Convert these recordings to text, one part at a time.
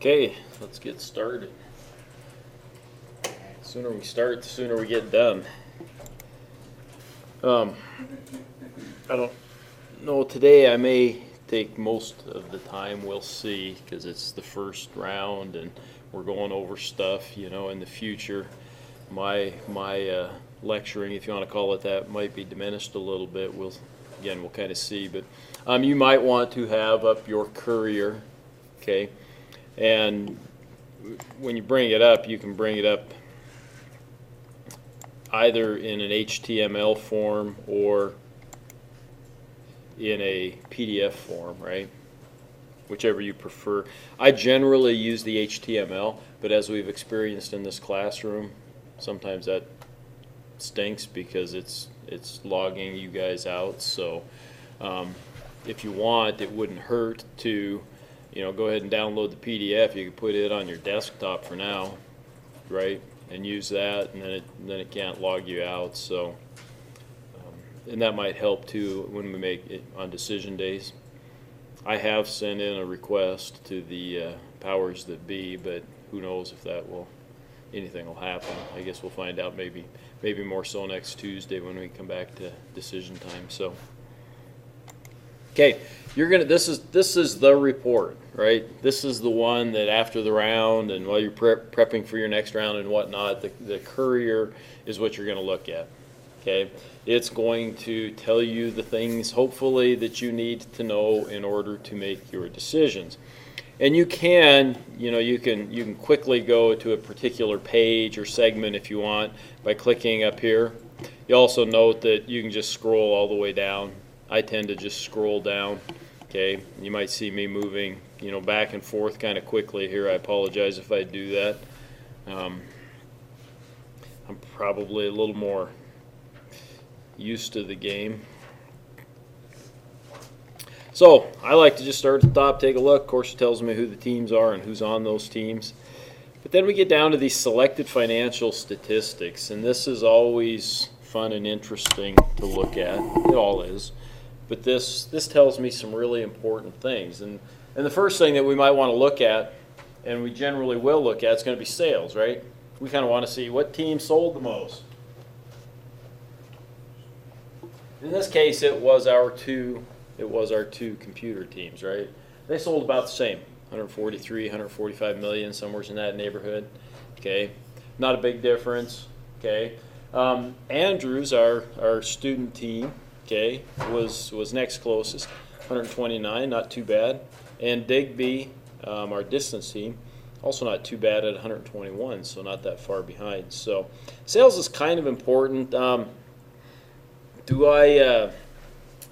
Okay, let's get started. The sooner we start, the sooner we get done. I don't know, today I may take most of the time, we'll see, because it's the first round and we're going over stuff, in the future. My lecturing, if you want to call it that, might be diminished a little bit. We'll kind of see, but you might want to have up your courier, okay? And when you bring it up, you can bring it up either in an HTML form or in a PDF form, right? Whichever you prefer. I generally use the HTML, but as we've experienced in this classroom, sometimes that stinks because it's logging you guys out. So if you want, it wouldn't hurt to go ahead and download the PDF. You can put it on your desktop for now, right? And use that, and then it can't log you out. So, and that might help too when we make it on decision days. I have sent in a request to the powers that be, but who knows if anything will happen. I guess we'll find out maybe more so next Tuesday when we come back to decision time. So. Okay, this is the report, right? This is the one that after the round and while you're prepping for your next round and whatnot, the courier is what you're going to look at. Okay, it's going to tell you the things hopefully that you need to know in order to make your decisions. And you can quickly go to a particular page or segment if you want by clicking up here. You also note that you can just scroll all the way down. I tend to just scroll down, okay? You might see me moving, back and forth kind of quickly here. I apologize if I do that. I'm probably a little more used to the game. So I like to just start at the top, take a look. Of course, it tells me who the teams are and who's on those teams. But then we get down to these selected financial statistics, and this is always fun and interesting to look at. It all is. But this tells me some really important things. And the first thing that we might want to look at, and we generally will look at, is going to be sales, right? We kind of want to see what team sold the most. In this case, it was our two computer teams, right? They sold about the same, 143, 145 million, somewhere in that neighborhood. Okay, not a big difference. Okay, Andrews, our student team, okay, was next closest, 129, not too bad. And Digby, our distance team, also not too bad at 121, so not that far behind. So sales is kind of important.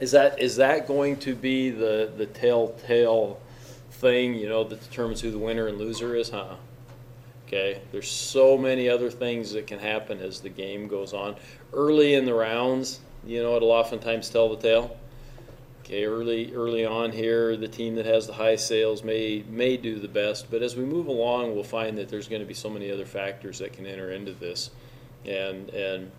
Is that going to be the telltale thing, that determines who the winner and loser is? Okay, there's so many other things that can happen as the game goes on. Early in the rounds, it'll oftentimes tell the tale. Okay, early on here, the team that has the high sales may do the best, but as we move along, we'll find that there's going to be so many other factors that can enter into this, and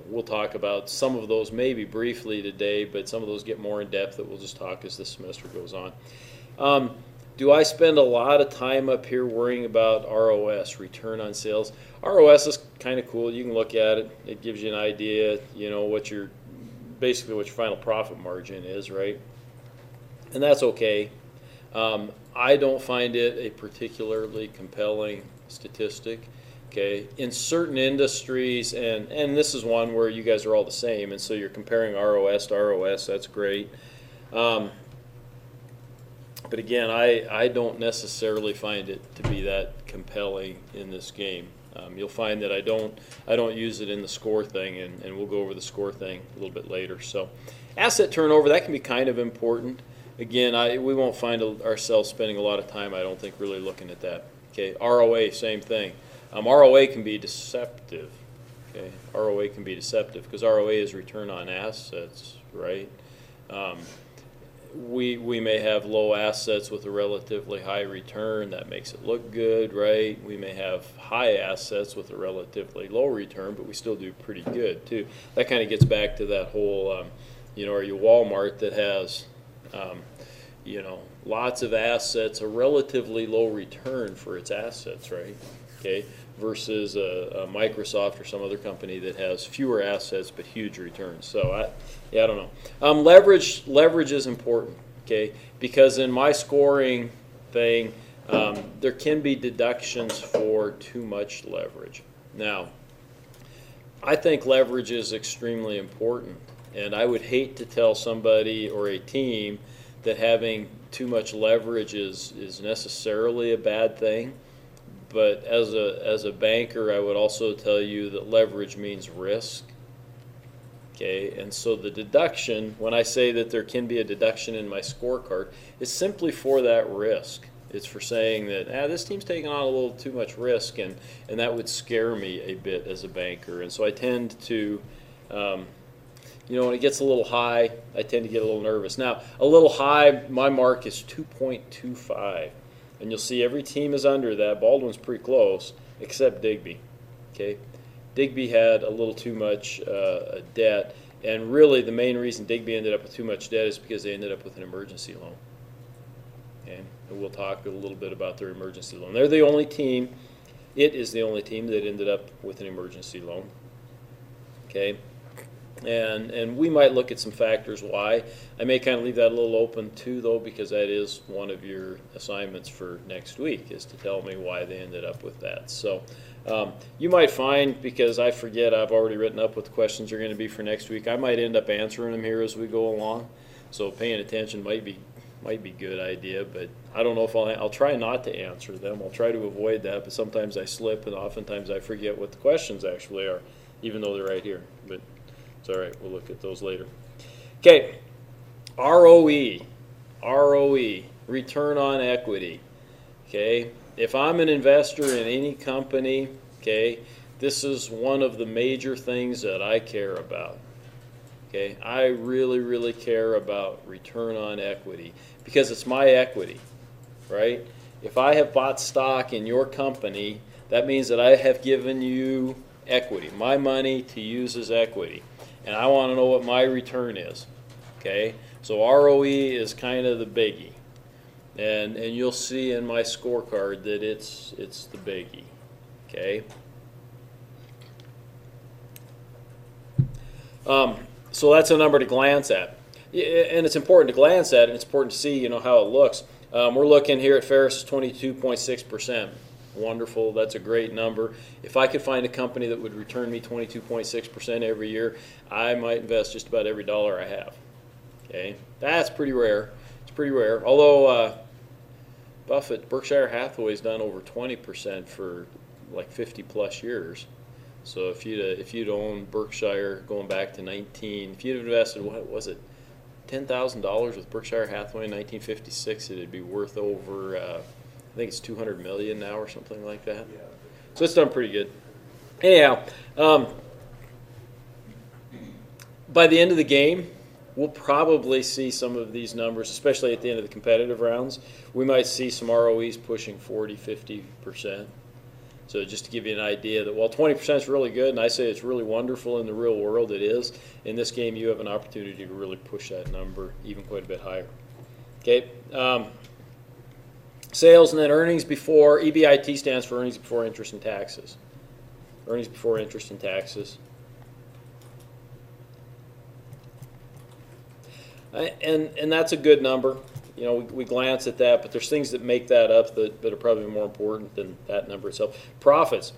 we'll talk about some of those maybe briefly today, but some of those get more in depth that we'll just talk as the semester goes on. Do I spend a lot of time up here worrying about ROS, return on sales? ROS is kind of cool. You can look at it. It gives you an idea, what your final profit margin is, right? And that's okay. I don't find it a particularly compelling statistic. Okay, in certain industries, and this is one where you guys are all the same, and so you're comparing ROS to ROS, that's great. But again, I don't necessarily find it to be that compelling in this game. You'll find that I don't use it in the score thing, and we'll go over the score thing a little bit later. So asset turnover, that can be kind of important. Again, we won't find ourselves spending a lot of time, I don't think, really looking at that. Okay, ROA, same thing. ROA can be deceptive. Okay, ROA can be deceptive because ROA is return on assets, right? We may have low assets with a relatively high return. That makes it look good, right? We may have high assets with a relatively low return, but we still do pretty good too. That kind of gets back to that whole, are you Walmart that has lots of assets, a relatively low return for its assets, right? Okay, versus a Microsoft or some other company that has fewer assets but huge returns. So I don't know. Leverage is important, okay, because in my scoring thing, there can be deductions for too much leverage. Now, I think leverage is extremely important, and I would hate to tell somebody or a team that having too much leverage is necessarily a bad thing. But as a banker, I would also tell you that leverage means risk. Okay, and so the deduction, when I say that there can be a deduction in my scorecard, is simply for that risk. It's for saying that this team's taking on a little too much risk, and that would scare me a bit as a banker. And so I tend to, when it gets a little high, I tend to get a little nervous. Now, a little high, my mark is 2.25. And you'll see every team is under that. Baldwin's pretty close, except Digby. Okay, Digby had a little too much debt, and really the main reason Digby ended up with too much debt is because they ended up with an emergency loan. Okay, and we'll talk a little bit about their emergency loan. They're the only team. It is the only team that ended up with an emergency loan. Okay. And we might look at some factors why. I may kind of leave that a little open too, though, because that is one of your assignments for next week, is to tell me why they ended up with that. So you might find, because I forget, I've already written up what the questions are going to be for next week, I might end up answering them here as we go along. So paying attention might be a good idea, but I don't know if I'll try not to answer them. I'll try to avoid that, but sometimes I slip, and oftentimes I forget what the questions actually are, even though they're right here. But it's all right. We'll look at those later. Okay, ROE, return on equity. Okay, if I'm an investor in any company, okay, this is one of the major things that I care about. Okay, I really, really care about return on equity because it's my equity, right? If I have bought stock in your company, that means that I have given you equity, my money to use as equity. And I want to know what my return is. Okay, so ROE is kind of the biggie, and you'll see in my scorecard that it's the biggie. Okay. So that's a number to glance at, and it's important to glance at, and it's important to see how it looks. We're looking here at Ferris 22.6%. Wonderful. That's a great number. If I could find a company that would return me 22.6% every year, I might invest just about every dollar I have. Okay, that's pretty rare. It's pretty rare. Although Berkshire Hathaway's done over 20% for like 50 plus years. So if you'd owned Berkshire going back to if you'd invested, what was it, $10,000 with Berkshire Hathaway in 1956, it'd be worth over. I think it's $200 million now or something like that. Yeah. So it's done pretty good. Anyhow, by the end of the game, we'll probably see some of these numbers, especially at the end of the competitive rounds. We might see some ROEs pushing 40, 50%. So just to give you an idea that while 20% is really good, and I say it's really wonderful in the real world, it is. In this game, you have an opportunity to really push that number even quite a bit higher. Okay. Sales and then earnings before, EBIT stands for earnings before interest and taxes. Earnings before interest and taxes. And that's a good number. We glance at that, but there's things that make that up that are probably more important than that number itself. Profits.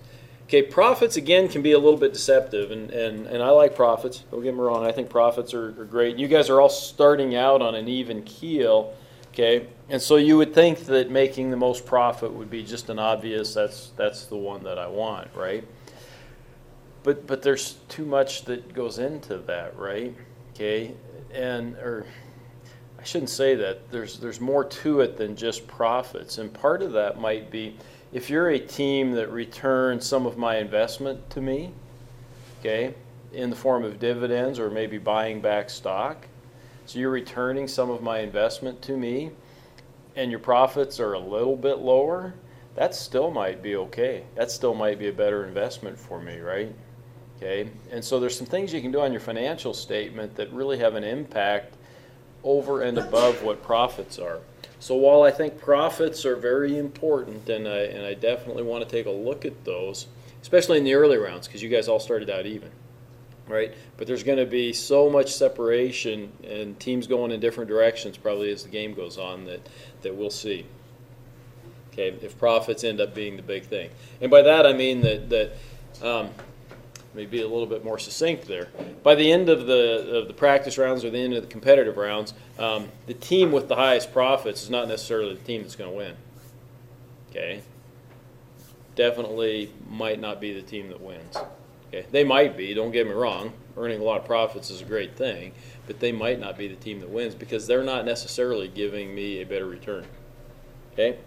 Okay, profits, again, can be a little bit deceptive, and I like profits. Don't get me wrong. I think profits are great. You guys are all starting out on an even keel. Okay, and so you would think that making the most profit would be just an obvious, that's the one that I want, right? But there's too much that goes into that, right? Okay, or I shouldn't say that. There's more to it than just profits, and part of that might be if you're a team that returns some of my investment to me, okay, in the form of dividends or maybe buying back stock. So you're returning some of my investment to me, and your profits are a little bit lower, that still might be okay. That still might be a better investment for me, right? Okay, and so there's some things you can do on your financial statement that really have an impact over and above what profits are. So while I think profits are very important, and I definitely want to take a look at those, especially in the early rounds, because you guys all started out even, right? But there's going to be so much separation and teams going in different directions probably as the game goes on that we'll see. Okay, if profits end up being the big thing. And by that I mean that maybe a little bit more succinct there. By the end of the practice rounds or the end of the competitive rounds, the team with the highest profits is not necessarily the team that's going to win. Okay? Definitely might not be the team that wins. Okay? They might be, don't get me wrong. Earning a lot of profits is a great thing, but they might not be the team that wins because they're not necessarily giving me a better return. Okay?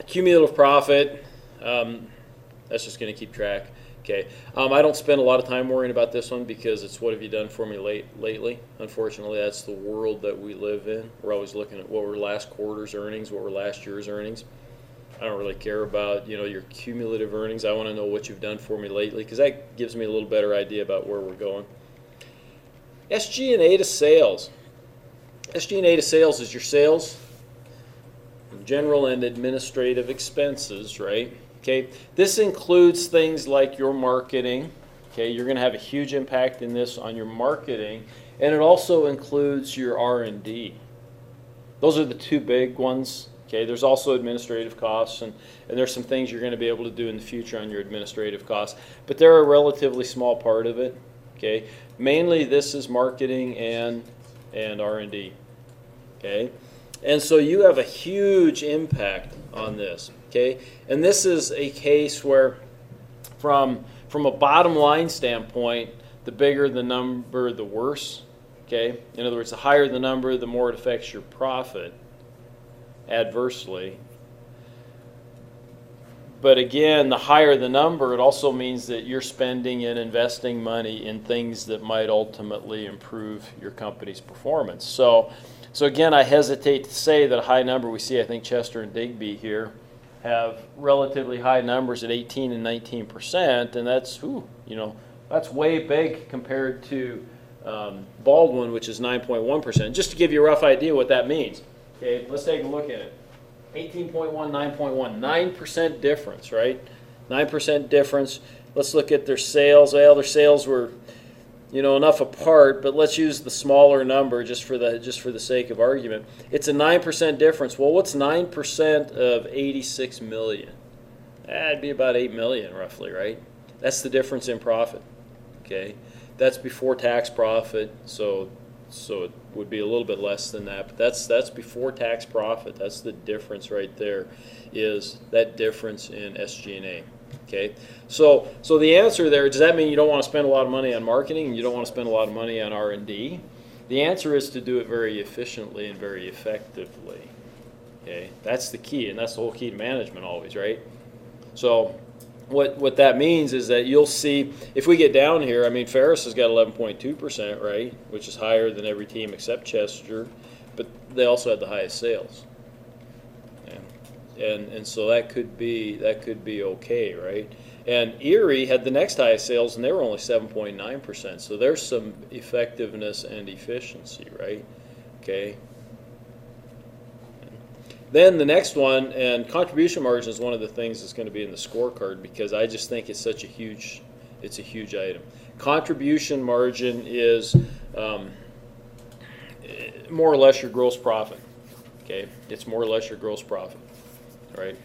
Cumulative profit, that's just going to keep track. Okay, I don't spend a lot of time worrying about this one because it's what have you done for me lately. Unfortunately, that's the world that we live in. We're always looking at what were last quarter's earnings, what were last year's earnings. I don't really care about your cumulative earnings. I want to know what you've done for me lately because that gives me a little better idea about where we're going. SG&A to sales. SG&A to sales is your sales, general and administrative expenses, right? Okay, this includes things like your marketing. Okay, you're going to have a huge impact in this on your marketing, and it also includes your R&D. Those are the two big ones. Okay, there's also administrative costs, and there's some things you're going to be able to do in the future on your administrative costs, but they're a relatively small part of it. Okay, mainly this is marketing and R&D. Okay. And so you have a huge impact on this, okay? And this is a case where from a bottom line standpoint, the bigger the number, the worse, okay? In other words, the higher the number, the more it affects your profit adversely. But again, the higher the number, it also means that you're spending and investing money in things that might ultimately improve your company's performance. So again, I hesitate to say that a high number we see, I think Chester and Digby here have relatively high numbers at 18 and 19%, and that's way big compared to Baldwin, which is 9.1%. Just to give you a rough idea what that means. Okay, let's take a look at it. 18.1, 9.1, 9% difference, right? 9% difference. Let's look at their sales. Well, their sales were enough apart, but let's use the smaller number just for the sake of argument. It's a 9% difference. Well, what's 9% of 86 million? That'd be about 8 million roughly, right? That's the difference in profit. Okay, that's before tax profit, so it would be a little bit less than that, but that's before tax profit. That's the difference right there, is that difference in SG&A. Okay, so the answer there, does that mean you don't want to spend a lot of money on marketing and you don't want to spend a lot of money on R&D? The answer is to do it very efficiently and very effectively. Okay, that's the key, and that's the whole key to management always, right? So what that means is that you'll see, if we get down here, I mean, Ferris has got 11.2%, right, which is higher than every team except Chester, but they also had the highest sales. And so that could be okay, right? And Erie had the next highest sales, and they were only 7.9%. So there's some effectiveness and efficiency, right? Okay. Then the next one, and contribution margin is one of the things that's going to be in the scorecard because I just think it's a huge item. Contribution margin is more or less your gross profit. Okay, it's more or less your gross profit. Right,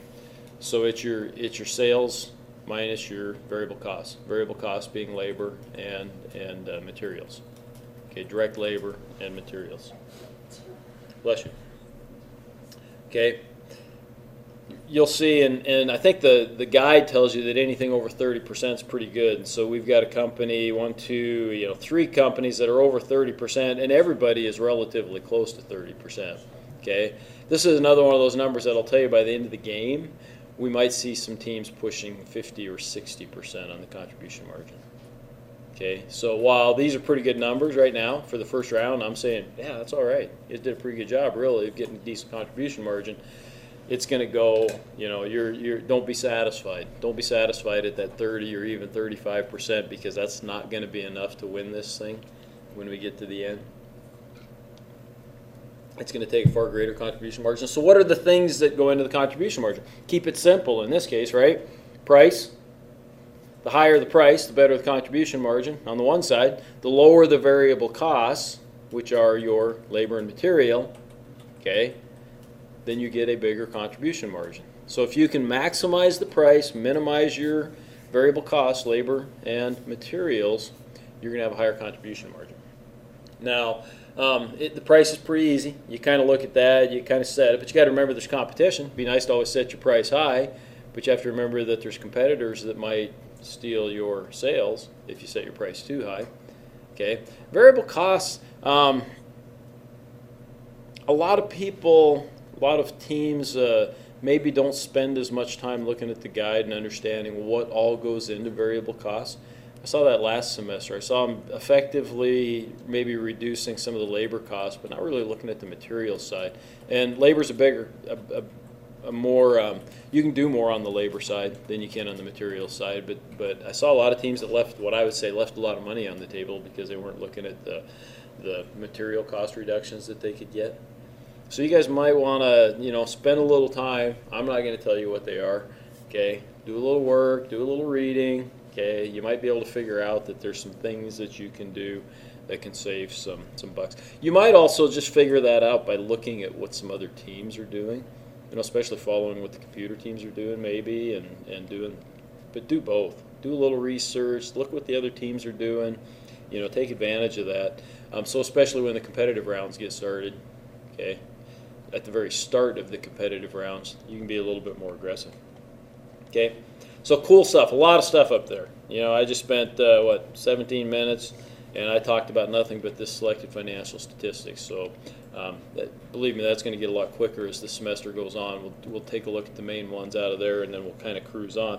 so it's your sales minus your variable costs. Variable costs being labor and materials. Okay, direct labor and materials. Bless you. Okay, you'll see, and I think the guide tells you that anything over 30% is pretty good. And so we've got a company, 3 companies that are over 30%, and everybody is relatively close to 30%. Okay. This is another one of those numbers that I'll tell you by the end of the game, we might see some teams pushing 50 or 60% on the contribution margin. Okay, so while these are pretty good numbers right now for the first round, I'm saying, yeah, that's all right. You did a pretty good job, really, of getting a decent contribution margin. It's going to go, don't be satisfied. Don't be satisfied at that 30 or even 35% because that's not going to be enough to win this thing when we get to the end. it's going to take a far greater contribution margin. So what are the things that go into the contribution margin? Keep it simple in this case, right? Price. The higher the price, the better the contribution margin on the one side. The lower the variable costs, which are your labor and material, okay, then you get a bigger contribution margin. So if you can maximize the price, minimize your variable costs, labor and materials, you're going to have a higher contribution margin. Now, the price is pretty easy. You kind of look at that, you kind of set it, but you got to remember there's competition. It'd be nice to always set your price high, but you have to remember that there's competitors that might steal your sales if you set your price too high. Okay, variable costs. A lot of people, a lot of teams maybe don't spend as much time looking at the guide and understanding what all goes into variable costs. I saw that last semester. I saw them effectively maybe reducing some of the labor costs, but not really looking at the material side. And labor's a more, you can do more on the labor side than you can on the material side. But I saw a lot of teams that left what I would say left a lot of money on the table because they weren't looking at the material cost reductions that they could get. So you guys might want to, spend a little time. I'm not going to tell you what they are. Okay, do a little work, do a little reading. Okay, you might be able to figure out that there's some things that you can do that can save some bucks. You might also just figure that out by looking at what some other teams are doing, especially following what the computer teams are doing maybe and doing, but do both. Do a little research, look what the other teams are doing, take advantage of that. So especially when the competitive rounds get started, okay, at the very start of the competitive rounds, you can be a little bit more aggressive. Okay. So cool stuff, a lot of stuff up there. I just spent, 17 minutes, and I talked about nothing but this selected financial statistics. So believe me, that's going to get a lot quicker as the semester goes on. We'll take a look at the main ones out of there, and then we'll kind of cruise on.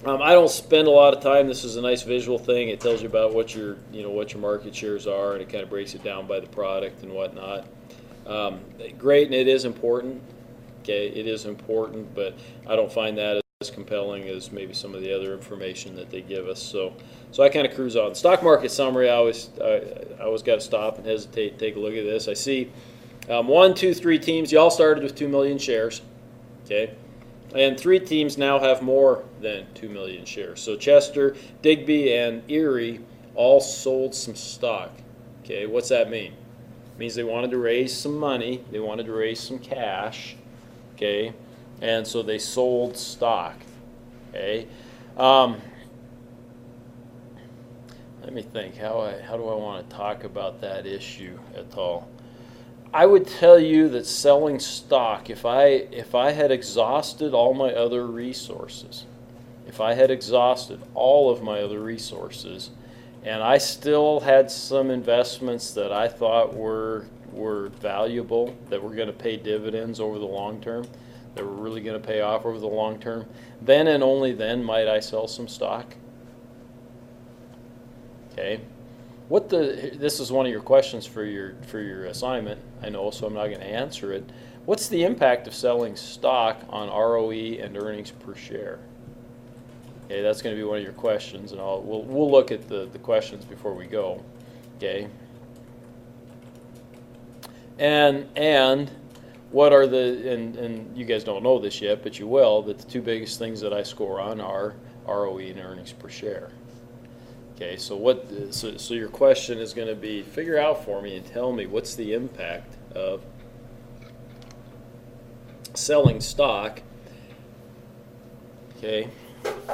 I don't spend a lot of time. This is a nice visual thing. It tells you about what your market shares are, and it kind of breaks it down by the product and whatnot. Great, and it is important. Okay, it is important, but I don't find that as compelling as maybe some of the other information that they give us. So I kind of cruise on. Stock market summary, I always got to stop and hesitate, take a look at this. I see 1, 2, 3 teams. You all started with 2 million shares, okay? And 3 teams now have more than 2 million shares. So Chester, Digby, and Erie all sold some stock. Okay, what's that mean? It means they wanted to raise some money. They wanted to raise some cash. Okay, and so they sold stock. Okay, let me think. How do I want to talk about that issue at all? I would tell you that selling stock, if I had exhausted all my other resources, and I still had some investments that I thought were valuable, that were going to pay dividends over the long term, that were really going to pay off over the long term, then and only then might I sell some stock. Okay, this is one of your questions for your assignment, I know, so I'm not going to answer it. What's the impact of selling stock on ROE and earnings per share? Okay, that's going to be one of your questions, and we'll look at the questions before we go. Okay. And what are and you guys don't know this yet, but you will, that the 2 biggest things that I score on are ROE and earnings per share. Okay, so so your question is going to be, figure out for me and tell me what's the impact of selling stock. Okay,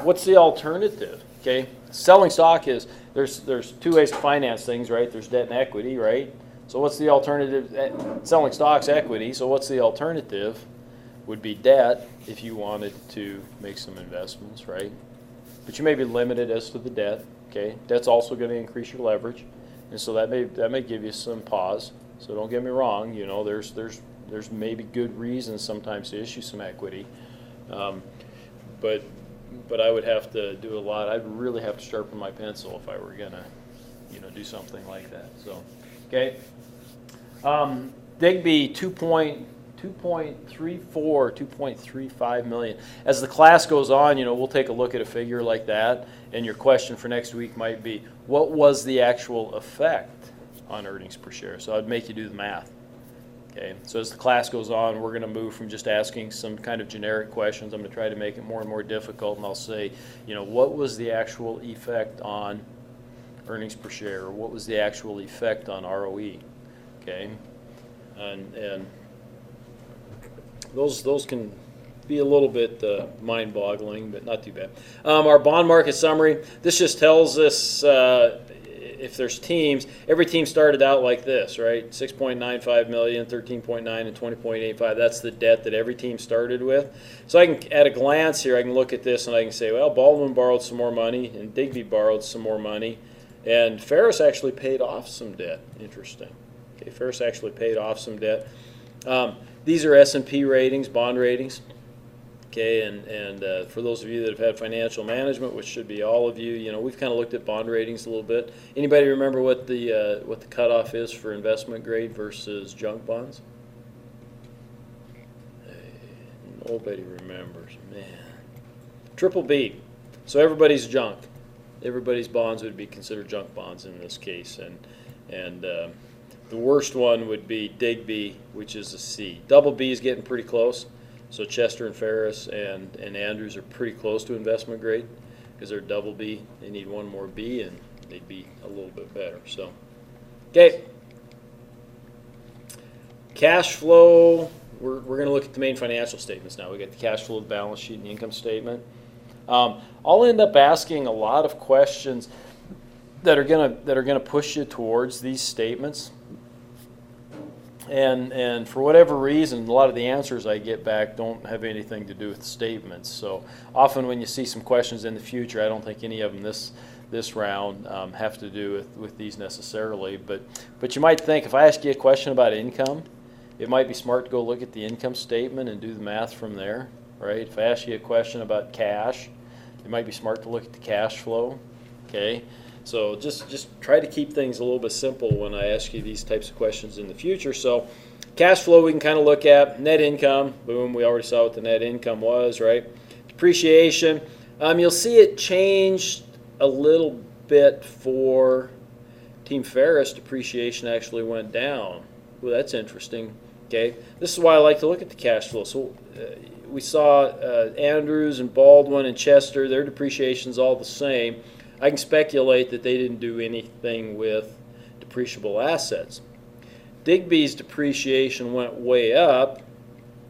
what's the alternative? Okay, selling stock is, there's 2 ways to finance things, right? There's debt and equity, right? So what's the alternative? Selling stock's equity, so what's the alternative? Would be debt if you wanted to make some investments, right? But you may be limited as to the debt. Okay, debt's also going to increase your leverage, and so that may give you some pause. So don't get me wrong. There's maybe good reasons sometimes to issue some equity, but I would have to do a lot. I'd really have to sharpen my pencil if I were gonna, do something like that. So, okay. Digby 2.35 million. As the class goes on, we'll take a look at a figure like that, and your question for next week might be, what was the actual effect on earnings per share? So I'd make you do the math. Okay, so as the class goes on, we're going to move from just asking some kind of generic questions. I'm going to try to make it more and more difficult, and I'll say, what was the actual effect on earnings per share, or what was the actual effect on ROE? Okay, and those can be a little bit mind-boggling, but not too bad. Our bond market summary. This just tells us if there's teams, every team started out like this, right? 6.95 million, 13.9, and 20.85. That's the debt that every team started with. So I can, at a glance here, I can look at this and I can say, well, Baldwin borrowed some more money, and Digby borrowed some more money, and Ferris actually paid off some debt. Interesting. Okay, Ferris actually paid off some debt. These are S&P ratings, bond ratings. Okay, and for those of you that have had financial management, which should be all of you, we've kind of looked at bond ratings a little bit. Anybody remember what the cutoff is for investment grade versus junk bonds? Nobody remembers, man. Triple B. So everybody's junk. Everybody's bonds would be considered junk bonds in this case, and the worst one would be Digby, which is a C. Double B is getting pretty close. So Chester and Ferris and Andrews are pretty close to investment grade because they're double B. They need one more B, and they'd be a little bit better. So, okay. Cash flow. We're going to look at the main financial statements now. We got the cash flow, the balance sheet, and the income statement. I'll end up asking a lot of questions that are going to push you towards these statements. And for whatever reason, a lot of the answers I get back don't have anything to do with the statements. So often when you see some questions in the future, I don't think any of them this round have to do with these necessarily. But you might think if I ask you a question about income, it might be smart to go look at the income statement and do the math from there, right? If I ask you a question about cash, it might be smart to look at the cash flow, okay? So just try to keep things a little bit simple when I ask you these types of questions in the future. So cash flow we can kind of look at. Net income, boom, we already saw what the net income was, right? Depreciation, you'll see it changed a little bit for Team Ferris. Depreciation actually went down. Well, that's interesting, okay? This is why I like to look at the cash flow. So we saw Andrews and Baldwin and Chester, their depreciation's all the same. I can speculate that they didn't do anything with depreciable assets. Digby's depreciation went way up.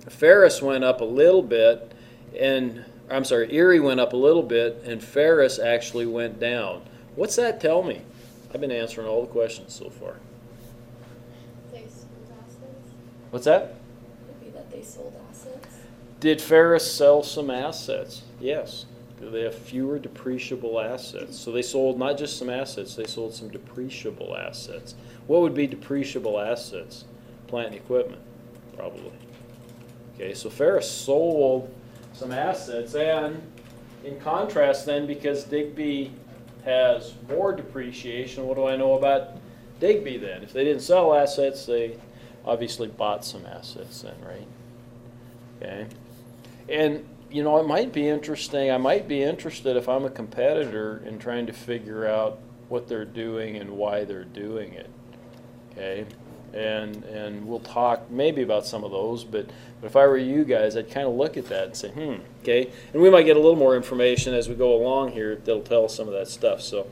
Ferris went up a little bit, and Erie went up a little bit, and Ferris actually went down. What's that tell me? I've been answering all the questions so far. They sold assets? What's that? Could be that they sold assets. Did Ferris sell some assets? Yes. They have fewer depreciable assets. So they sold not just some assets, they sold some depreciable assets. What would be depreciable assets? Plant and equipment, probably. Okay, so Ferris sold some assets, and in contrast then, because Digby has more depreciation, what do I know about Digby then? If they didn't sell assets, they obviously bought some assets then, right? Okay. And it might be interesting. I might be interested if I'm a competitor in trying to figure out what they're doing and why they're doing it. Okay, and we'll talk maybe about some of those. But if I were you guys, I'd kind of look at that and say, okay. And we might get a little more information as we go along here that'll tell us some of that stuff. So,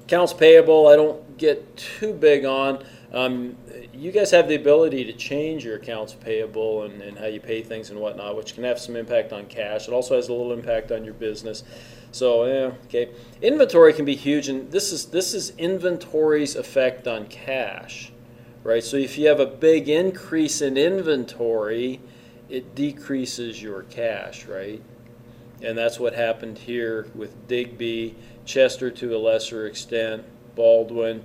accounts payable, I don't get too big on. You guys have the ability to change your accounts payable and how you pay things and whatnot, which can have some impact on cash. It also has a little impact on your business. So, okay. Inventory can be huge, and this is inventory's effect on cash, right? So if you have a big increase in inventory, it decreases your cash, right? And that's what happened here with Digby, Chester to a lesser extent, Baldwin.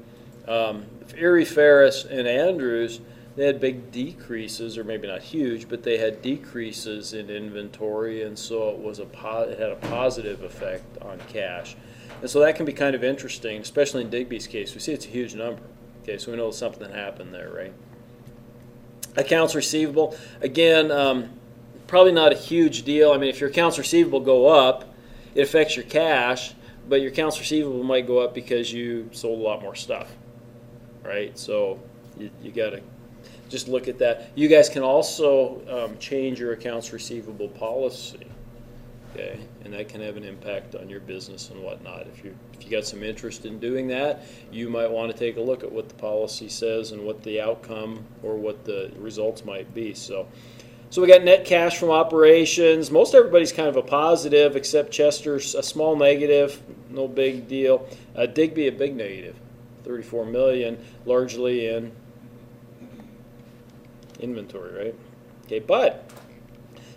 Erie, Ferris, and Andrews, they had big decreases, or maybe not huge, but they had decreases in inventory, and so it had a positive effect on cash. And so that can be kind of interesting, especially in Digby's case. We see it's a huge number. Okay, so we know something happened there, right? Accounts receivable, again, probably not a huge deal. I mean, if your accounts receivable go up, it affects your cash, but your accounts receivable might go up because you sold a lot more stuff. Right, so you got to just look at that. You guys can also change your accounts receivable policy, okay? And that can have an impact on your business and whatnot. If you got some interest in doing that, you might want to take a look at what the policy says and what the outcome or what the results might be. So we got net cash from operations. Most everybody's kind of a positive, except Chester's a small negative, no big deal. Digby a big negative, 34 million, largely in inventory, right? Okay, but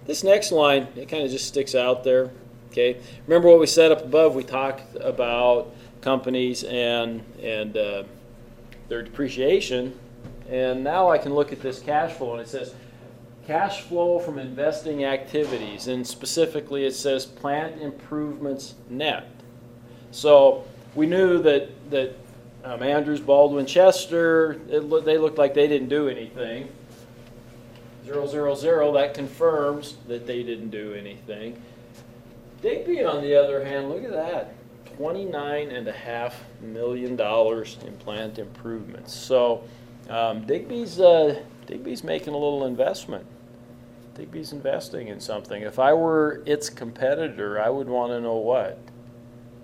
this next line, it kind of just sticks out there. Okay, remember what we said up above? We talked about companies and their depreciation, and now I can look at this cash flow, and it says cash flow from investing activities, and specifically it says plant improvements net. So we knew that Andrews, Baldwin, Chester, they looked like they didn't do anything. 000, that confirms that they didn't do anything. Digby, on the other hand, look at that, $29.5 million in plant improvements. So Digby's making a little investment. Digby's investing in something. If I were its competitor, I would want to know what.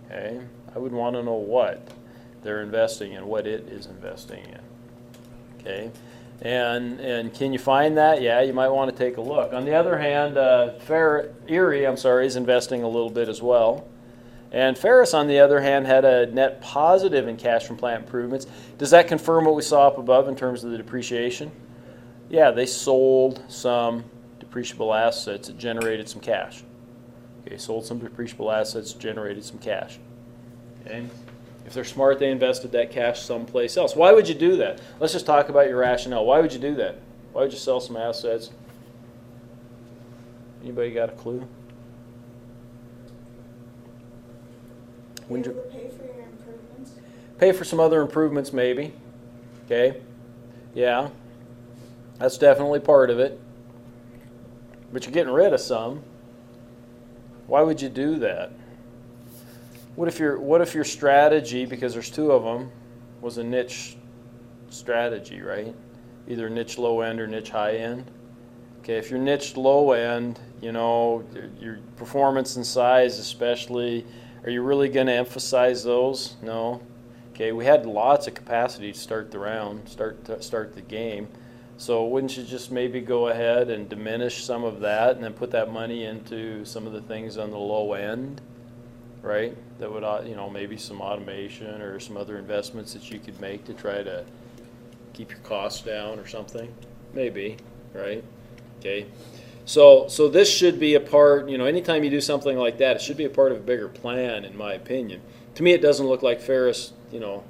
Okay, I would want to know what they're investing in, what it is investing in. Okay, and can you find that? Yeah, you might want to take a look. On the other hand, Erie is investing a little bit as well. And Ferris, on the other hand, had a net positive in cash from plant improvements. Does that confirm what we saw up above in terms of the depreciation? Yeah, they sold some depreciable assets that generated some cash. Okay, sold some depreciable assets, generated some cash. Okay, if they're smart, they invested that cash someplace else. Why would you do that? Let's just talk about your rationale. Why would you do that? Why would you sell some assets? Anybody got a clue? Be able to pay for your improvements. Pay for some other improvements, maybe. Okay, yeah, that's definitely part of it. But you're getting rid of some. Why would you do that? What if your strategy, because there's two of them, was a niche strategy, right? Either niche low end or niche high end. Okay, if you're niche low end, you know, your performance and size especially, are you really going to emphasize those? No. Okay, we had lots of capacity to start the round, start the game. So wouldn't you just maybe go ahead and diminish some of that and then put that money into some of the things on the low end, right? That would, you know, maybe some automation or some other investments that you could make to try to keep your costs down or something. Maybe, right? Okay. So this should be a part, you know, anytime you do something like that, it should be a part of a bigger plan, in my opinion. To me, it doesn't look like Ferris, you know,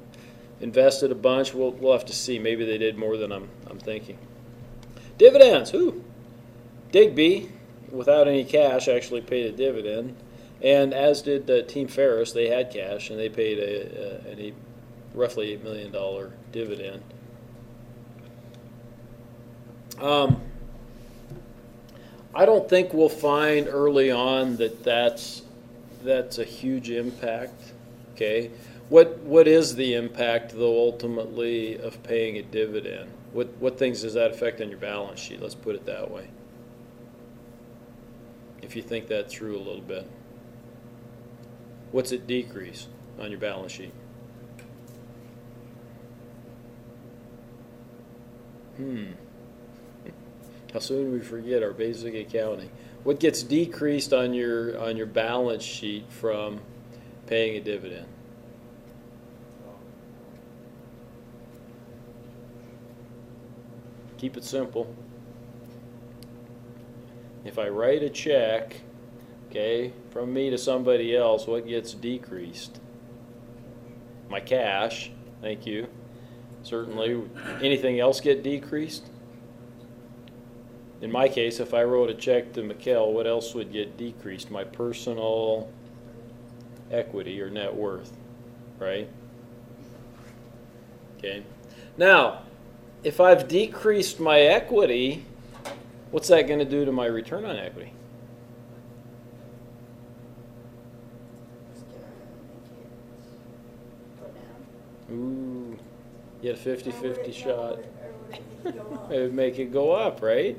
invested a bunch. We'll have to see. Maybe they did more than I'm thinking. Dividends. Digby, without any cash, actually paid a dividend, and as did Team Ferris. They had cash and they paid a roughly $8 million dividend. I don't think we'll find early on that's a huge impact. Okay. What is the impact, though, ultimately, of paying a dividend? What things does that affect on your balance sheet? Let's put it that way. If you think that through a little bit. What's it decrease on your balance sheet? How soon we forget our basic accounting. What gets decreased on your balance sheet from paying a dividend? Keep it simple. If I write a check, okay, from me to somebody else, what gets decreased? My cash, thank you. Certainly. Anything else get decreased? In my case, if I wrote a check to Mikkel, what else would get decreased? My personal equity or net worth, right? Okay. Now, if I've decreased my equity, what's that going to do to my return on equity? It's gonna make it go down. Ooh, You had a 50-50 shot. Or would it go up? It would make it go up, right?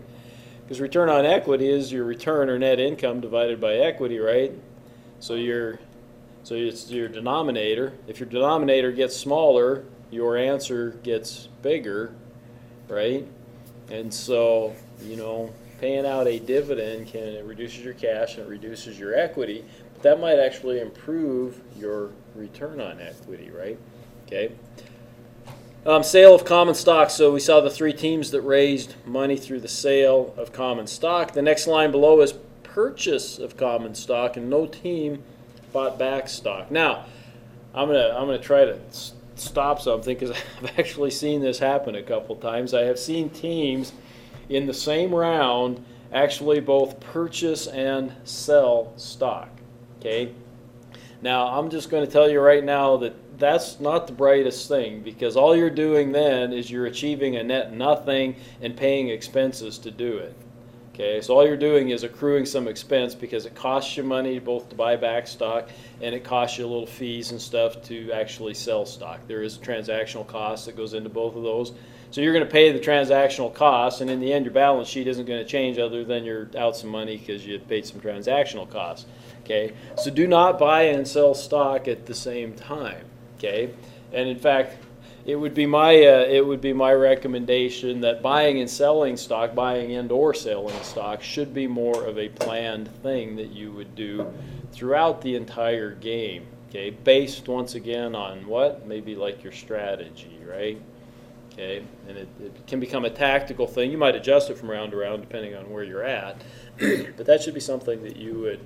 Because return on equity is your return or net income divided by equity, right? So it's your denominator. If your denominator gets smaller, your answer gets bigger, right? And so, paying out a dividend it reduces your cash and it reduces your equity, but that might actually improve your return on equity, right? Okay. Sale of common stock. So we saw the three teams that raised money through the sale of common stock. The next line below is purchase of common stock, and no team bought back stock. Now, I'm gonna try to stop something because I've actually seen this happen a couple times. I have seen teams in the same round actually both purchase and sell stock. Okay. Now, I'm just going to tell you right now that that's not the brightest thing, because all you're doing then is you're achieving a net nothing and paying expenses to do it. Okay, so all you're doing is accruing some expense because it costs you money both to buy back stock and it costs you little fees and stuff to actually sell stock. There is a transactional cost that goes into both of those. So you're going to pay the transactional costs, and in the end your balance sheet isn't going to change other than you're out some money because you paid some transactional costs. Okay, so do not buy and sell stock at the same time. Okay, and in fact, it would be my recommendation that buying and selling stock, buying and or selling stock, should be more of a planned thing that you would do throughout the entire game. Okay, based once again on what? Maybe like your strategy, right? Okay, and it can become a tactical thing. You might adjust it from round to round depending on where you're at, but that should be something that you would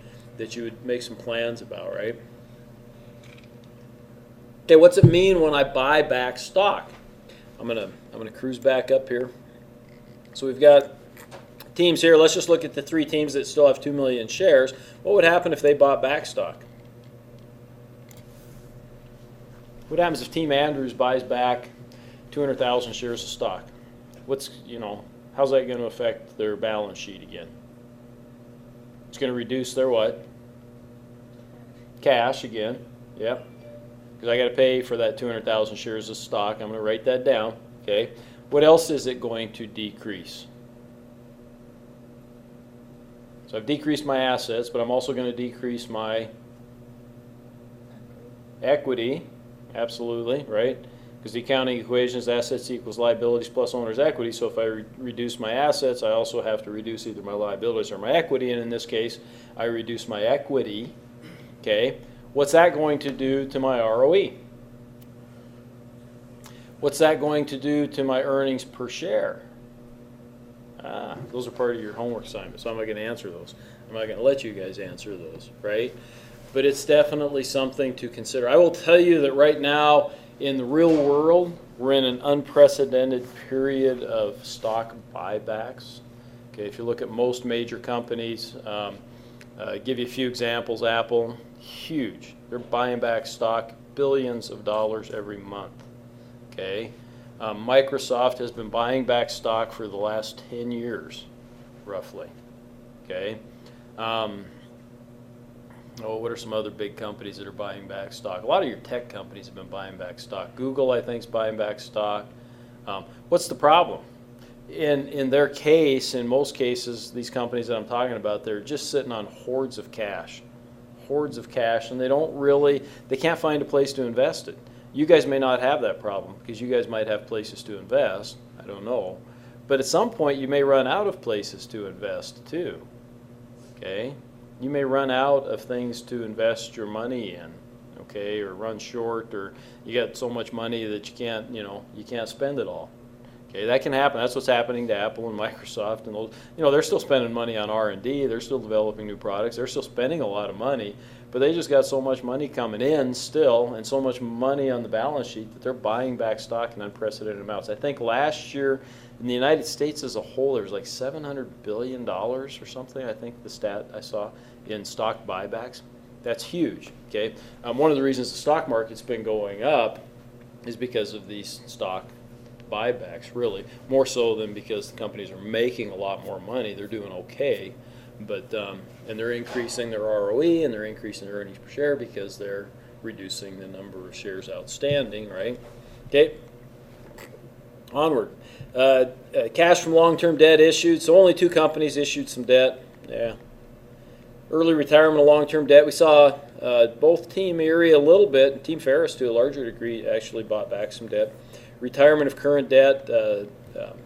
make some plans about, right? Okay, what's it mean when I buy back stock? I'm gonna cruise back up here. So we've got teams here. Let's just look at the three teams that still have 2 million shares. What would happen if they bought back stock? What happens if Team Andrews buys back 200,000 shares of stock? How's that going to affect their balance sheet again? It's going to reduce their what? Cash again. Yep. Because I got to pay for that 200,000 shares of stock. I'm going to write that down. Okay. What else is it going to decrease? So I've decreased my assets, but I'm also going to decrease my equity. Absolutely, right? Because the accounting equation is assets equals liabilities plus owner's equity. So if I reduce my assets, I also have to reduce either my liabilities or my equity. And in this case, I reduce my equity. Okay. What's that going to do to my ROE? What's that going to do to my earnings per share? Those are part of your homework assignment, so I'm not going to answer those. I'm not going to let you guys answer those, right? But it's definitely something to consider. I will tell you that right now in the real world, we're in an unprecedented period of stock buybacks. Okay, if you look at most major companies, give you a few examples. Apple, huge. They're buying back stock, billions of dollars every month. Okay. Microsoft has been buying back stock for the last 10 years, roughly. Okay. What are some other big companies that are buying back stock? A lot of your tech companies have been buying back stock. Google, I think, is buying back stock. What's the problem? In their case, in most cases, these companies that I'm talking about, they're just sitting on hordes of cash, and they can't find a place to invest it. You guys may not have that problem because you guys might have places to invest. I don't know. But at some point, you may run out of places to invest too. Okay? You may run out of things to invest your money in, okay, or run short, or you got so much money that you can't spend it all. Okay, that can happen. That's what's happening to Apple and Microsoft, and those, they're still spending money on R&D. They're still developing new products. They're still spending a lot of money, but they just got so much money coming in still, and so much money on the balance sheet that they're buying back stock in unprecedented amounts. I think last year in the United States as a whole, there was like $700 billion or something. I think the stat I saw in stock buybacks. That's huge. Okay, one of the reasons the stock market's been going up is because of these stock buybacks, really, more so than because the companies are making a lot more money. They're doing okay, but and they're increasing their ROE and they're increasing their earnings per share because they're reducing the number of shares outstanding, right? Okay, Onward. Cash from long-term debt issued. So only 2 companies issued some debt. Yeah. Early retirement of long-term debt. We saw both Team Erie a little bit, and Team Ferris to a larger degree actually bought back some debt. Retirement of current debt.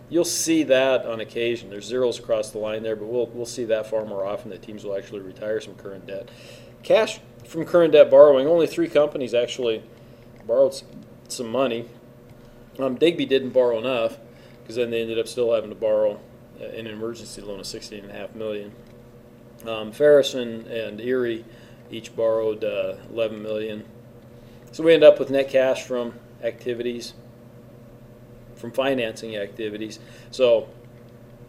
You'll see that on occasion. There's zeros across the line there, but we'll see that far more often that teams will actually retire some current debt. Cash from current debt borrowing. Only 3 companies actually borrowed some money. Digby didn't borrow enough because then they ended up still having to borrow an emergency loan of $16.5 million. Ferris and Erie each borrowed $11 million. So we end up with net cash from activities, from financing activities. So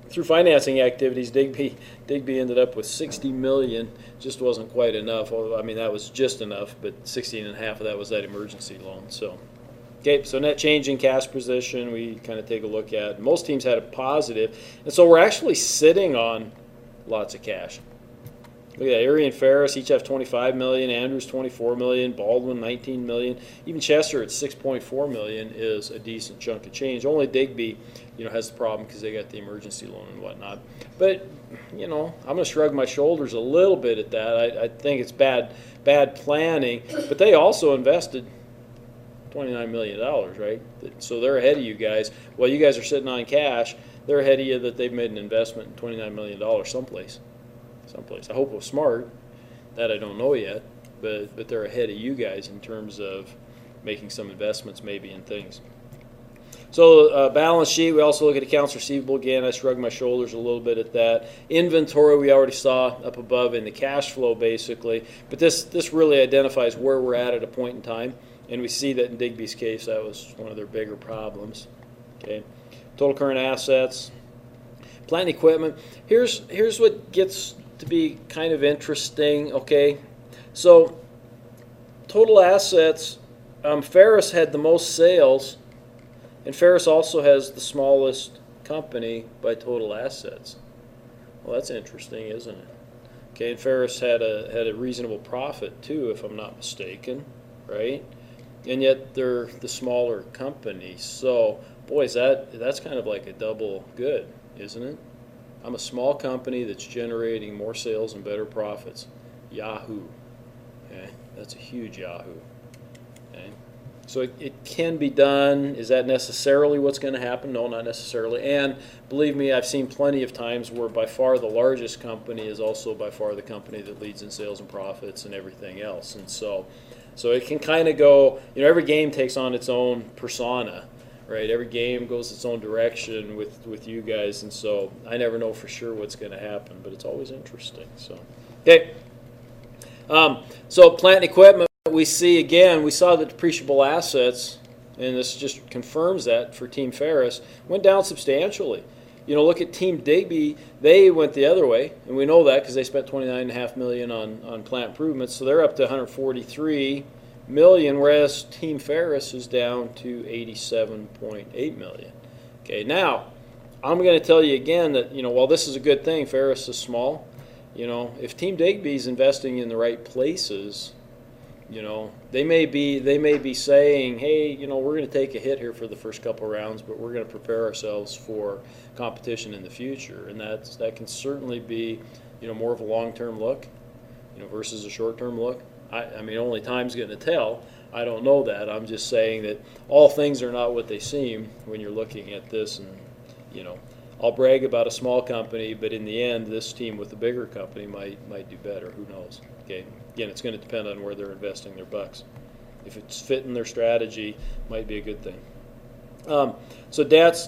through financing activities, Digby ended up with $60 million. Just wasn't quite enough. I mean, that was just enough, but 16.5 of that was that emergency loan. So, okay, so net change in cash position, we kind of take a look at. Most teams had a positive, and so we're actually sitting on lots of cash. Look at that. Erie and Ferris each have $25 million. Andrews $24 million. Baldwin $19 million. Even Chester at $6.4 million is a decent chunk of change. Only Digby, has the problem because they got the emergency loan and whatnot. But I'm going to shrug my shoulders a little bit at that. I think it's bad planning. But they also invested $29 million, right? So they're ahead of you guys. While you guys are sitting on cash, they're ahead of you that they've made an investment in $29 million someplace. I hope it was smart. That I don't know yet, but they're ahead of you guys in terms of making some investments maybe in things. So balance sheet, we also look at accounts receivable again. I shrug my shoulders a little bit at that. Inventory we already saw up above in the cash flow basically, but this really identifies where we're at a point in time, and we see that in Digby's case that was one of their bigger problems. Okay, total current assets, plant and equipment. Here's what gets to be kind of interesting. Okay, so total assets, Ferris had the most sales, and Ferris also has the smallest company by total assets. Well, that's interesting, isn't it? Okay, and Ferris had a reasonable profit too, if I'm not mistaken, right? And yet they're the smaller company. So, boys, that's kind of like a double good, isn't it? I'm a small company that's generating more sales and better profits. Yahoo. Okay, that's a huge Yahoo. Okay, so it can be done. Is that necessarily what's going to happen? No, not necessarily. And believe me, I've seen plenty of times where by far the largest company is also by far the company that leads in sales and profits and everything else. And so it can kind of go. Every game takes on its own persona. Right, every game goes its own direction with you guys, and so I never know for sure what's going to happen, but it's always interesting. So, okay. So plant and equipment, we saw the depreciable assets, and this just confirms that for Team Ferris, went down substantially. Look at Team Digby, they went the other way, and we know that because they spent $29.5 million on plant improvements, so they're up to $143 million, whereas Team Ferris is down to $87.8 million. Okay, now I'm going to tell you again that while this is a good thing, Ferris is small. If Team Digby is investing in the right places, they may be saying, hey, we're going to take a hit here for the first couple rounds, but we're going to prepare ourselves for competition in the future, and that can certainly be more of a long-term look, versus a short-term look. I mean, only time's going to tell. I don't know that. I'm just saying that all things are not what they seem when you're looking at this. And, I'll brag about a small company, but in the end, this team with a bigger company might do better. Who knows? Okay. Again, it's going to depend on where they're investing their bucks. If it's fitting their strategy, might be a good thing. So debts.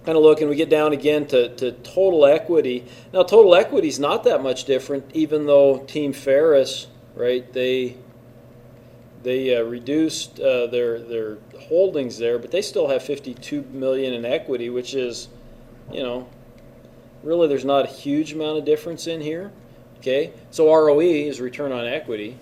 Kind of looking, we get down again to total equity. Now, total equity is not that much different, even though Team Ferris, right? They reduced their holdings there, but they still have $52 million in equity, which is, really there's not a huge amount of difference in here. Okay, so ROE is return on equity.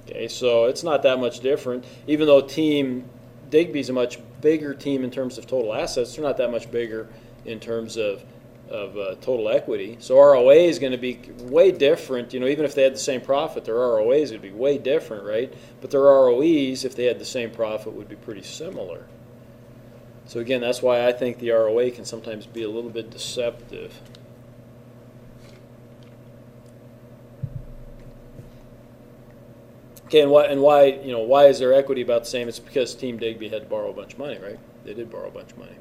Okay, so it's not that much different, even though Team Digby's a much bigger team in terms of total assets. They're not that much bigger in terms of total equity. So ROA is going to be way different. Even if they had the same profit, their ROAs would be way different, right? But their ROEs, if they had the same profit, would be pretty similar. So again, that's why I think the ROA can sometimes be a little bit deceptive. Okay, and why is their equity about the same? It's because Team Digby had to borrow a bunch of money, right? They did borrow a bunch of money.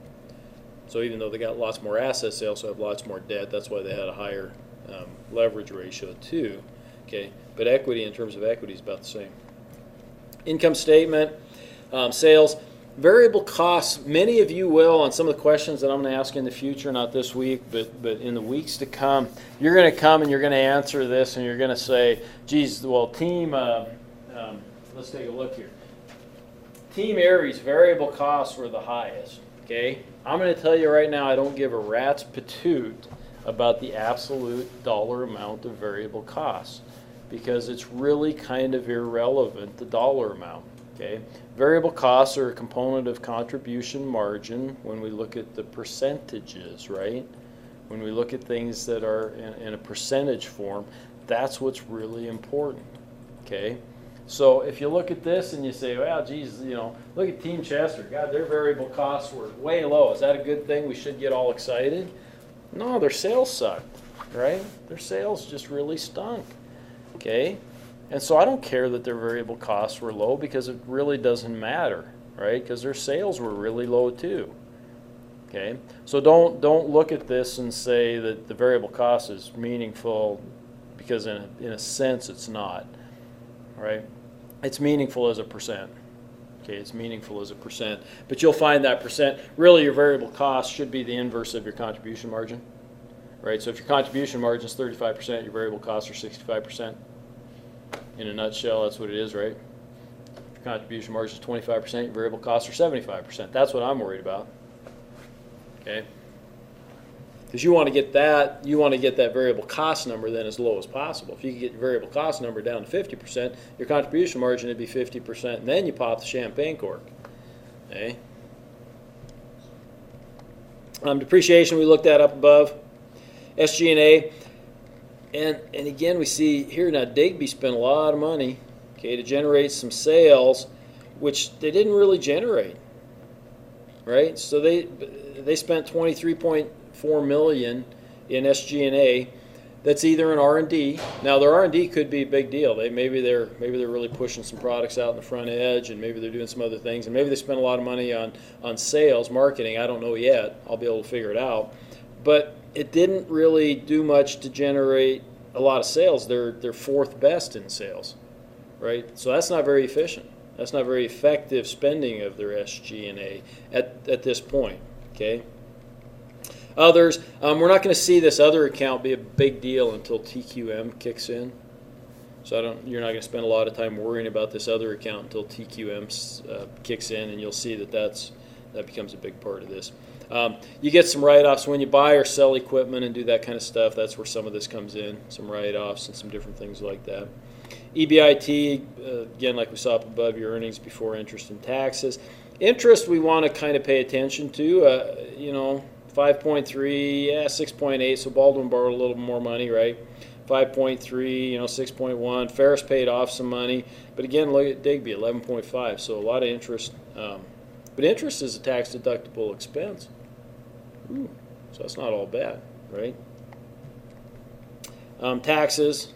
So even though they got lots more assets, they also have lots more debt. That's why they had a higher leverage ratio too. Okay, but equity in terms of equity is about the same. Income statement, sales, variable costs. Many of you will on some of the questions that I'm going to ask in the future, not this week, but in the weeks to come. You're going to come and you're going to answer this, and you're going to say, "Geez, well, team." Let's take a look here. Team Aries variable costs were the highest. Okay, I'm going to tell you right now, I don't give a rat's patoot about the absolute dollar amount of variable costs because it's really kind of irrelevant, the dollar amount. Okay, variable costs are a component of contribution margin when we look at the percentages, right? When we look at things that are in a percentage form, that's what's really important. Okay. So if you look at this and you say, well, geez, look at Team Chester. God, their variable costs were way low. Is that a good thing? We should get all excited? No, their sales sucked, right? Their sales just really stunk, okay? And so I don't care that their variable costs were low because it really doesn't matter, right? Because their sales were really low too, okay? So don't look at this and say that the variable cost is meaningful because in a sense it's not, right? It's meaningful as a percent. Okay, it's meaningful as a percent. But you'll find that percent, really your variable cost should be the inverse of your contribution margin. Right? So if your contribution margin is 35%, your variable costs are 65%. In a nutshell, that's what it is, right? If your contribution margin is 25%, your variable costs are 75%. That's what I'm worried about. Okay? Because you want to get that variable cost number then as low as possible. If you can get your variable cost number down to 50%, your contribution margin would be 50%, and then you pop the champagne cork. Okay. Depreciation we looked at up above. SG&A, and again we see here now Digby spent a lot of money, okay, to generate some sales, which they didn't really generate. Right. So they spent $23.4 million in SG&A. That's either in R&D. Now their R&D could be a big deal. Maybe they're really pushing some products out in the front edge, and maybe they're doing some other things, and maybe they spend a lot of money on sales, marketing. I don't know yet. I'll be able to figure it out. But it didn't really do much to generate a lot of sales. They're fourth best in sales, right? So that's not very efficient. That's not very effective spending of their SG&A at this point. Okay. Others, we're not going to see this other account be a big deal until TQM kicks in. So you're not going to spend a lot of time worrying about this other account until TQM kicks in, and you'll see that becomes a big part of this. You get some write-offs when you buy or sell equipment and do that kind of stuff. That's where some of this comes in, some write-offs and some different things like that. EBIT, again, like we saw up above, your earnings before interest and taxes. Interest we want to kind of pay attention to, 5.3, 6.8, so Baldwin borrowed a little more money, right? 5.3, 6.1. Ferris paid off some money. But again, look at Digby, 11.5, so a lot of interest. But interest is a tax-deductible expense. Ooh, so that's not all bad, right? Taxes,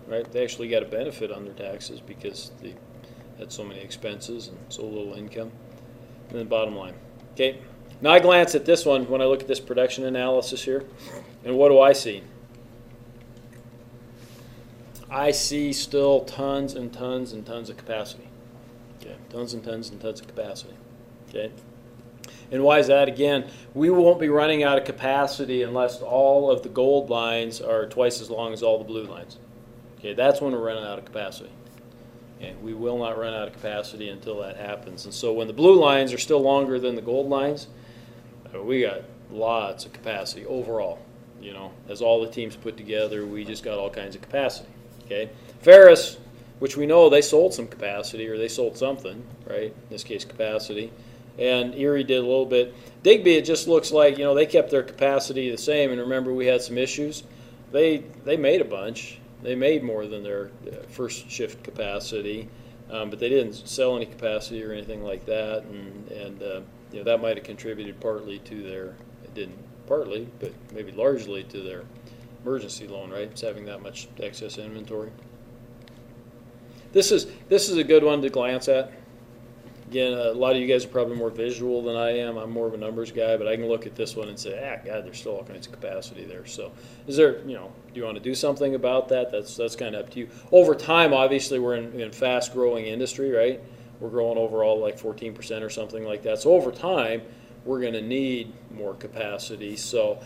right? They actually got a benefit on their taxes because they had so many expenses and so little income. And then bottom line. Okay, now I glance at this one when I look at this production analysis here, and what do I see? I see still tons and tons and tons of capacity. Okay, tons and tons and tons of capacity. Okay, and why is that? Again, we won't be running out of capacity unless all of the gold lines are twice as long as all the blue lines. Okay, that's when we're running out of capacity. Okay, we will not run out of capacity until that happens. And so when the blue lines are still longer than the gold lines, we got lots of capacity overall. As all the teams put together, we just got all kinds of capacity. Okay, Ferris, which we know they sold some capacity, or they sold something, right? In this case, capacity. And Erie did a little bit. Digby, it just looks like, they kept their capacity the same. And remember, we had some issues. They made a bunch. They made more than their first shift capacity, but they didn't sell any capacity or anything like that. And that might have contributed partly to it didn't partly, but maybe largely to their emergency loan, right? It's having that much excess inventory. This is a good one to glance at. Again, a lot of you guys are probably more visual than I am. I'm more of a numbers guy, but I can look at this one and say, God, there's still all kinds of capacity there. So is there, do you want to do something about that? That's kind of up to you. Over time, obviously, we're in fast-growing industry, right? We're growing overall like 14% or something like that. So over time, we're going to need more capacity. So,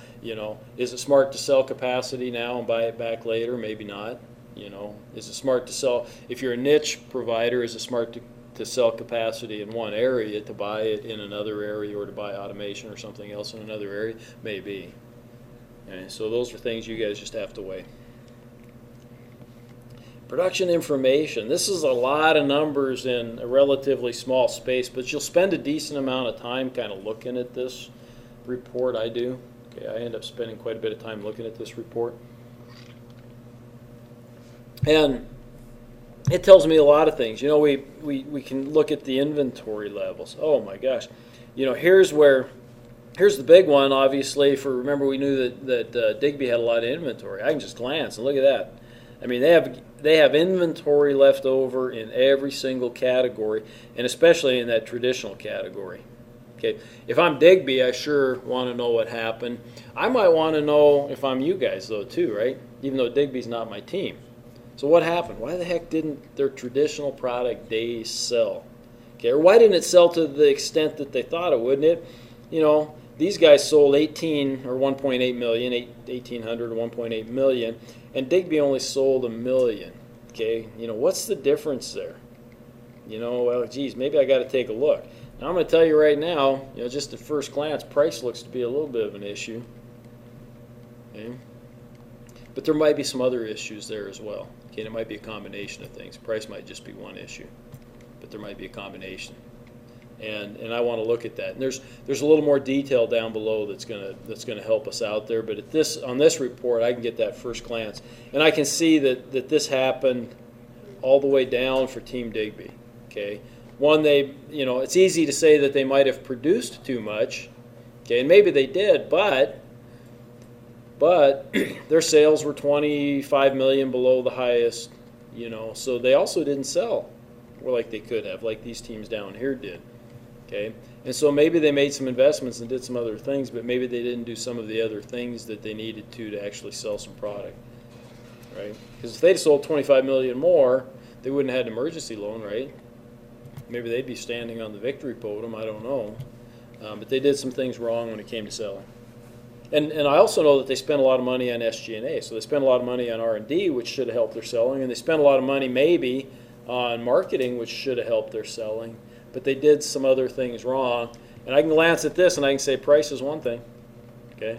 is it smart to sell capacity now and buy it back later? Maybe not. Is it smart to sell? If you're a niche provider, is it smart to sell capacity in one area to buy it in another area, or to buy automation or something else in another area? Maybe. Okay, so those are things you guys just have to weigh. Production information. This is a lot of numbers in a relatively small space, but you'll spend a decent amount of time kind of looking at this report. I do. Okay, I end up spending quite a bit of time looking at this report. And it tells me a lot of things. We can look at the inventory levels. Oh my gosh. Here's the big one, obviously. Remember, we knew that Digby had a lot of inventory. I can just glance and look at that. I mean, they have inventory left over in every single category, and especially in that traditional category. Okay, if I'm Digby, I sure want to know what happened. I might want to know if I'm you guys, though, too, right? Even though Digby's not my team. So what happened? Why the heck didn't their traditional product days sell? Okay, or why didn't it sell to the extent that they thought it would? And these guys sold 18 or 1.8 million, 1,800 or 1.8 million, and Digby only sold 1 million. Okay, what's the difference there? Well, geez, maybe I got to take a look. Now I'm going to tell you right now, just at first glance, price looks to be a little bit of an issue. Okay, but there might be some other issues there as well. Okay, it might be a combination of things. Price might just be one issue, but there might be a combination. And I want to look at that. And there's a little more detail down below that's gonna help us out there. But on this report, I can get that first glance, and I can see that this happened all the way down for Team Digby. Okay, it's easy to say that they might have produced too much. Okay, and maybe they did, but their sales were 25 million below the highest. So they also didn't sell like they could have, like these teams down here did. Okay, and so maybe they made some investments and did some other things, but maybe they didn't do some of the other things that they needed to actually sell some product, right? Because if they'd sold 25 million more, they wouldn't have had an emergency loan, right? Maybe they'd be standing on the victory podium. I don't know, but they did some things wrong when it came to selling. And I also know that they spent a lot of money on SG&A, so they spent a lot of money on R&D, which should have helped their selling, and they spent a lot of money maybe on marketing, which should have helped their selling. But they did some other things wrong. And I can glance at this and I can say price is one thing. Okay?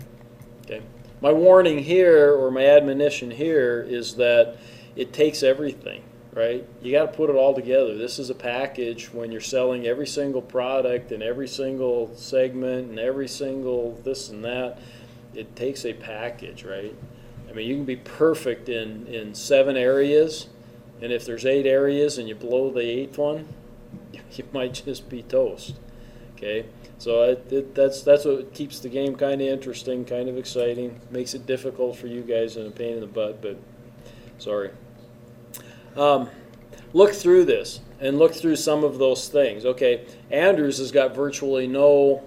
My warning here, or my admonition here, is that it takes everything, right? You got to put it all together. This is a package when you're selling every single product and every single segment and every single this and that. It takes a package, right? I mean, you can be perfect in 7 areas, and if there's 8 areas and you blow the 8th one, you might just be toast. Okay, so that's what keeps the game kind of interesting, kind of exciting, makes it difficult for you guys and a pain in the butt, but sorry. Look through this and look through some of those things. Okay, Andrews has got virtually no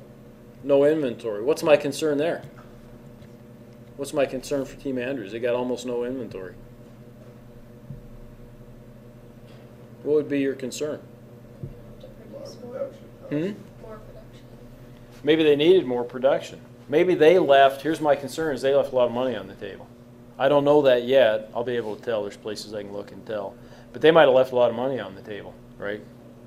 inventory. What's my concern there? What's my concern for Team Andrews? They got almost no inventory. What would be your concern? More production. Maybe they needed more production. Maybe they left. Here's my concern: is they left a lot of money on the table. I don't know that yet. I'll be able to tell. There's places I can look and tell. But they might have left a lot of money on the table, right?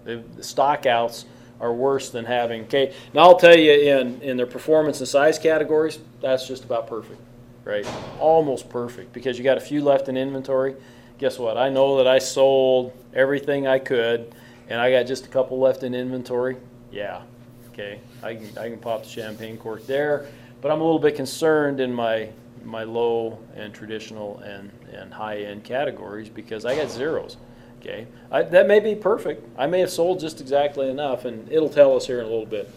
The stockouts are worse than having. Okay, now I'll tell you, in their performance and size categories, that's just about perfect, right? Almost perfect, because you got a few left in inventory. Guess what? I know that I sold everything I could, and I got just a couple left in inventory. Yeah, okay, I can pop the champagne cork there, but I'm a little bit concerned in my low and traditional and high end categories because I got zeros. Okay, that may be perfect. I may have sold just exactly enough, and it'll tell us here in a little bit.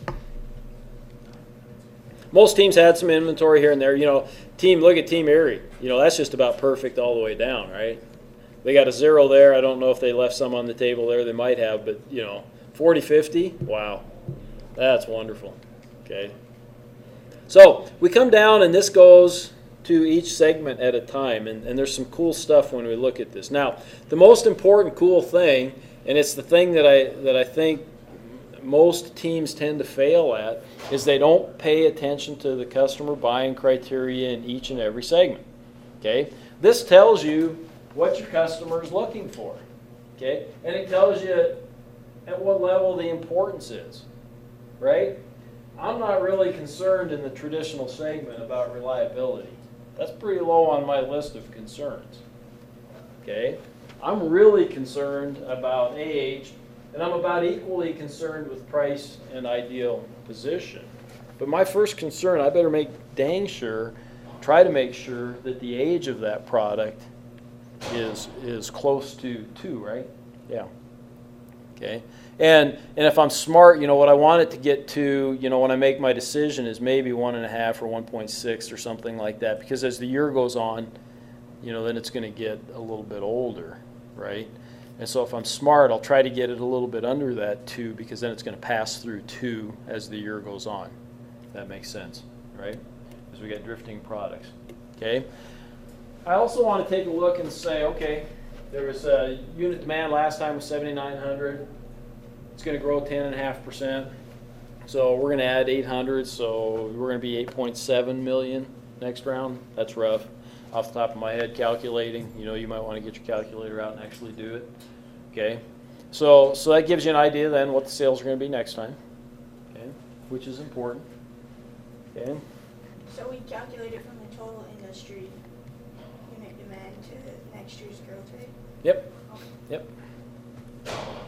Most teams had some inventory here and there. You know, look at Team Erie. You know, that's just about perfect all the way down, right? They got a 0 there. I don't know if they left some on the table there. They might have, but, you know, 40, 50, wow. That's wonderful, okay? So we come down, and this goes to each segment at a time, and there's some cool stuff when we look at this. Now, the most important cool thing, and it's the thing that I think most teams tend to fail at, is they don't pay attention to the customer buying criteria in each and every segment, okay? This tells you what your customer is looking for, okay? And it tells you at what level the importance is, right? I'm not really concerned in the traditional segment about reliability. That's pretty low on my list of concerns, okay? I'm really concerned about age, and I'm about equally concerned with price and ideal position. But my first concern, I better try to make sure that the age of that product is close to 2, right? Yeah. Okay. And if I'm smart, you know, what I want it to get to, you know, when I make my decision is maybe 1.5 or 1.6 or something like that. Because as the year goes on, you know, then it's going to get a little bit older, right? And so if I'm smart, I'll try to get it a little bit under that 2, because then it's going to pass through 2 as the year goes on. If that makes sense, right? Because we got drifting products. Okay. I also want to take a look and say, okay, there was a unit demand last time was 7,900. It's going to grow 10.5%. So we're going to add 800. So we're going to be 8.7 million next round. That's rough. Off the top of my head, calculating. You know, you might want to get your calculator out and actually do it. Okay. So that gives you an idea then what the sales are going to be next time. Okay, which is important. Okay. So we calculated from the total industry unit demand to next year's growth rate? Yep. Yep.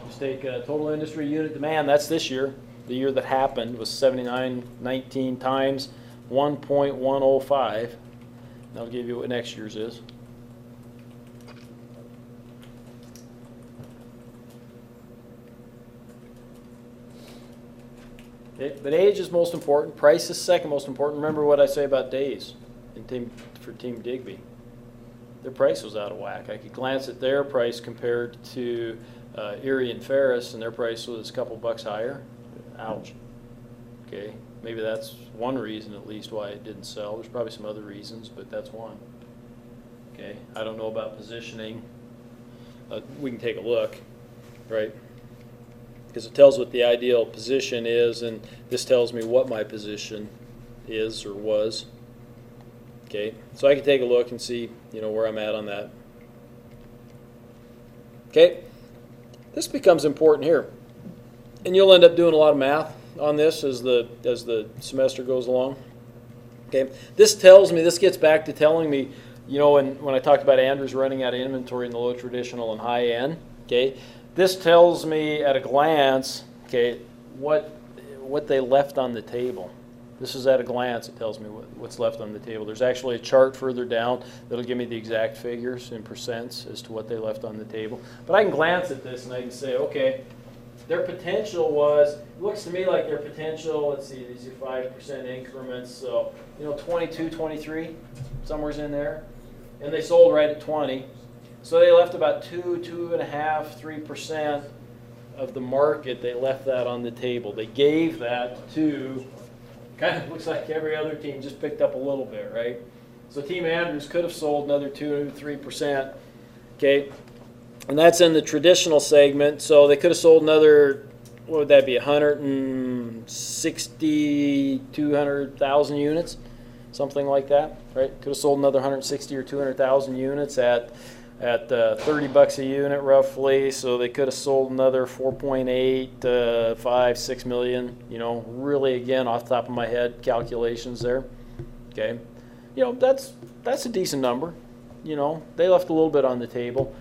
Just take total industry unit demand. That's this year. The year that happened was 79.19 times 1.105. That'll give you what next year's is. Okay, but age is most important. Price is second most important. Remember what I say about days for Team Digby. Their price was out of whack. I could glance at their price compared to Erie and Ferris, and their price was a couple bucks higher. Ouch. Okay, maybe that's one reason at least why it didn't sell. There's probably some other reasons, but that's one. Okay, I don't know about positioning. We can take a look, right? Because it tells what the ideal position is, and this tells me what my position is or was. Okay, so I can take a look and see, you know, where I'm at on that. Okay, this becomes important here, and you'll end up doing a lot of math on this as the semester goes along. Okay, this gets back to telling me, you know, when I talked about Andrews running out of inventory in the low traditional and high end. Okay, this tells me at a glance, okay, what they left on the table. This is at a glance. It tells me what's left on the table. There's actually a chart further down that'll give me the exact figures in percents as to what they left on the table. But I can glance at this and I can say, okay, their potential was, it looks to me like their potential, let's see, these are 5% increments, so, you know, 22, 23, somewhere's in there. And they sold right at 20. So they left about 2.5, 3% of the market. They left that on the table. They gave that to, kind of looks like every other team just picked up a little bit, right? So Team Andrews could have sold another 2 to 3%, okay? And that's in the traditional segment. So they could have sold another, what would that be, 160, 200,000 units, something like that, right? Could have sold another 160 or 200,000 units at 30 bucks a unit roughly, so they could have sold another 4.8, 5, 6 million, you know, really again off the top of my head calculations there. Okay. You know, that's a decent number. You know, they left a little bit on the table.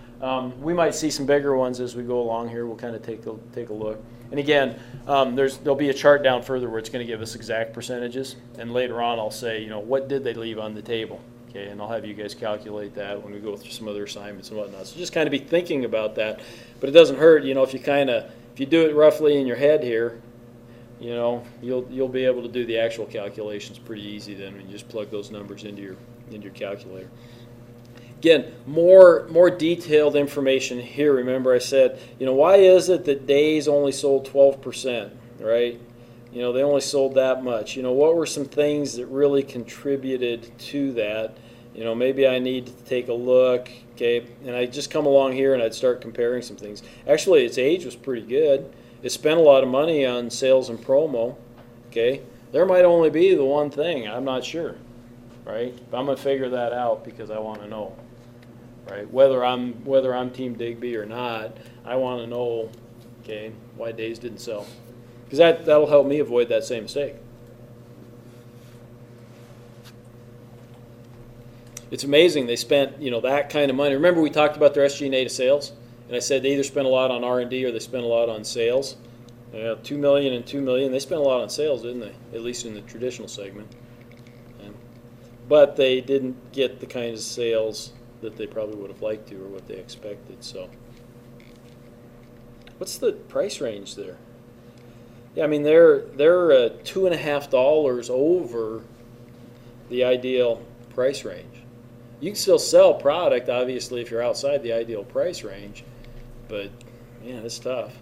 We might see some bigger ones as we go along here. We'll kind of take a look. And again, there'll be a chart down further where it's going to give us exact percentages, and later on I'll say, you know, what did they leave on the table? Okay, and I'll have you guys calculate that when we go through some other assignments and whatnot. So just kind of be thinking about that. But it doesn't hurt, you know, if you do it roughly in your head here, you know, you'll be able to do the actual calculations pretty easy then when you just plug those numbers into your calculator. Again, more detailed information here. Remember I said, you know, why is it that Days only sold 12%, right? You know, they only sold that much. You know, what were some things that really contributed to that? You know, maybe I need to take a look, okay? And I just come along here and I'd start comparing some things. Actually, its age was pretty good. It spent a lot of money on sales and promo, okay? There might only be the one thing. I'm not sure, right? But I'm going to figure that out because I want to know, right? Whether I'm Team Digby or not, I want to know, okay, why Days didn't sell. Because that'll help me avoid that same mistake. It's amazing they spent, you know, that kind of money. Remember we talked about their SG&A to sales, and I said they either spent a lot on R&D or they spent a lot on sales. $2 million and $2 million. They spent a lot on sales, didn't they? At least in the traditional segment. But they didn't get the kind of sales that they probably would have liked to or what they expected. So, what's the price range there? Yeah, I mean they're $2.50 over the ideal price range. You can still sell product, obviously, if you're outside the ideal price range, but man, it's tough.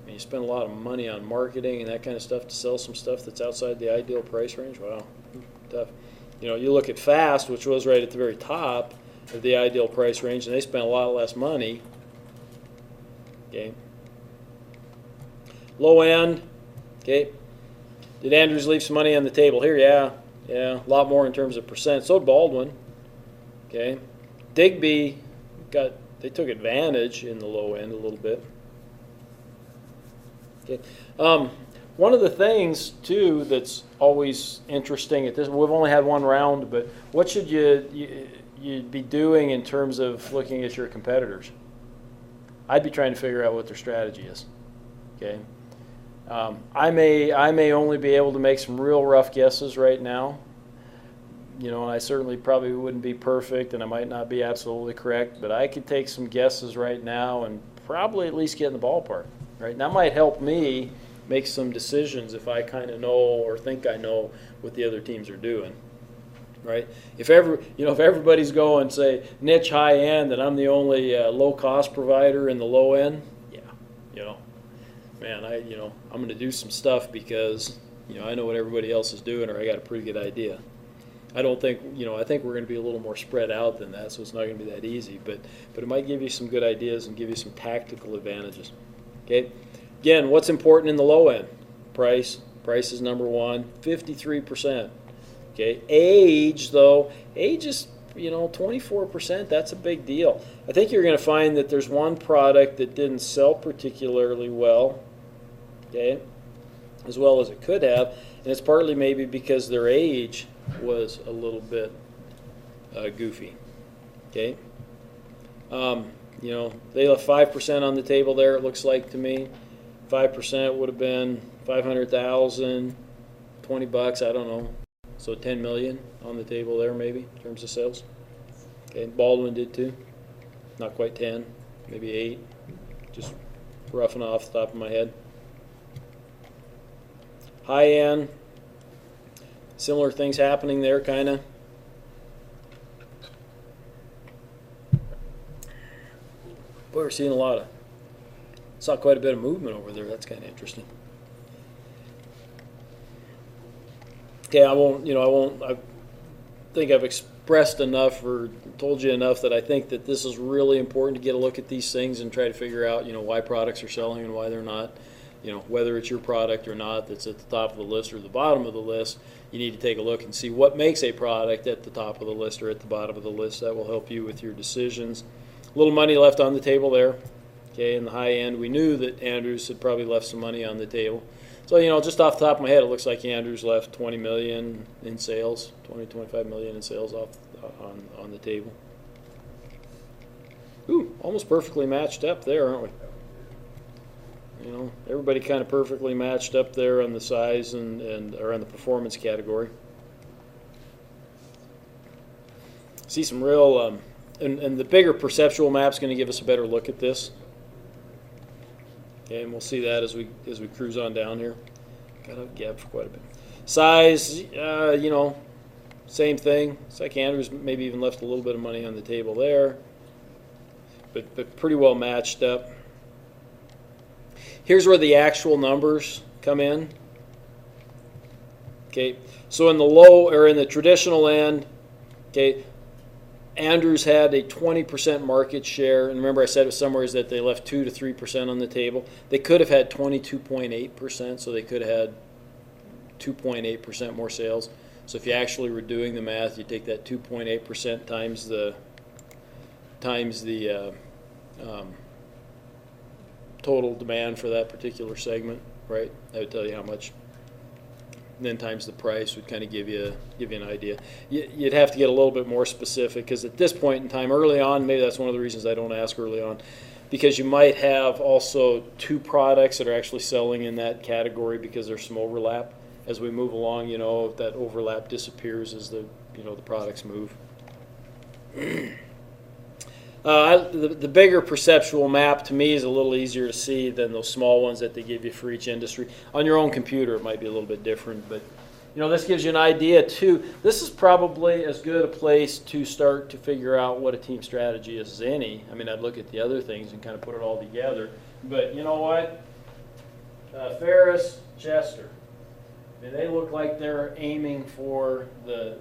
I mean, you spend a lot of money on marketing and that kind of stuff to sell some stuff that's outside the ideal price range. Wow, tough. You know, you look at Fast, which was right at the very top of the ideal price range, and they spent a lot less money. Okay. Low end. Okay. Did Andrews leave some money on the table here? Yeah, a lot more in terms of percent. So did Baldwin. Okay. Digby they took advantage in the low end a little bit. Okay. One of the things too that's always interesting at this, we've only had one round, but what should you be doing in terms of looking at your competitors? I'd be trying to figure out what their strategy is. Okay. I may only be able to make some real rough guesses right now. You know, and I certainly probably wouldn't be perfect, and I might not be absolutely correct, but I could take some guesses right now and probably at least get in the ballpark. Right? And that might help me make some decisions if I kind of know or think I know what the other teams are doing. Right? If everybody's going say niche high end, and I'm the only low cost provider in the low end, yeah, you know, man, I'm going to do some stuff because I know what everybody else is doing, or I got a pretty good idea. I don't think, I think we're going to be a little more spread out than that, so it's not going to be that easy. But it might give you some good ideas and give you some tactical advantages. Okay. Again, what's important in the low end? Price. Price is number one. 53%. Okay. Age, though. Age is 24%. That's a big deal. I think you're going to find that there's one product that didn't sell particularly well. Okay. As well as it could have, and it's partly maybe because their age was a little bit goofy. Okay. They left 5% on the table there, it looks like to me. 5% would have been $500,000, $20, I don't know. So $10 million on the table there maybe in terms of sales. Okay, Baldwin did too. Not quite 10, maybe 8. Just roughing off the top of my head. High end, similar things happening there, kind of. Boy, we're seeing saw quite a bit of movement over there. That's kind of interesting. Okay, I think I've expressed enough or told you enough that I think that this is really important to get a look at these things and try to figure out, why products are selling and why they're not. Whether it's your product or not that's at the top of the list or the bottom of the list, you need to take a look and see what makes a product at the top of the list or at the bottom of the list. That will help you with your decisions. A little money left on the table there. Okay, in the high end, we knew that Andrews had probably left some money on the table. So, just off the top of my head, it looks like Andrews left $20 million in sales, $25 million in sales on the table. Ooh, almost perfectly matched up there, aren't we? Everybody kind of perfectly matched up there on the size and or on the performance category. See some real, and the bigger perceptual map's going to give us a better look at this. Okay, and we'll see that as we cruise on down here. got out gapped for quite a bit. Size, you know, same thing. It's like Andrews maybe even left a little bit of money on the table there, but pretty well matched up. Here's where the actual numbers come in. Okay, so in the low or in the traditional end, okay, Andrews had a 20% market share, and remember I said it was somewhere is that they left 2 to 3% on the table. They could have had 22.8%, so they could have had 2.8% more sales. So if you actually were doing the math, you take that 2.8% times the total demand for that particular segment, right? That would tell you how much. And then times the price would kind of give you an idea. You'd have to get a little bit more specific because at this point in time, early on, maybe that's one of the reasons I don't ask early on, because you might have also 2 products that are actually selling in that category because there's some overlap. As we move along, you know, that overlap disappears as the products move. The bigger perceptual map to me is a little easier to see than those small ones that they give you for each industry. On your own computer, it might be a little bit different, but you know, this gives you an idea too. This is probably as good a place to start to figure out what a team strategy is as any. I mean, I'd look at the other things and kind of put it all together. But you know what? Ferris, Chester. I mean, they look like they're aiming for the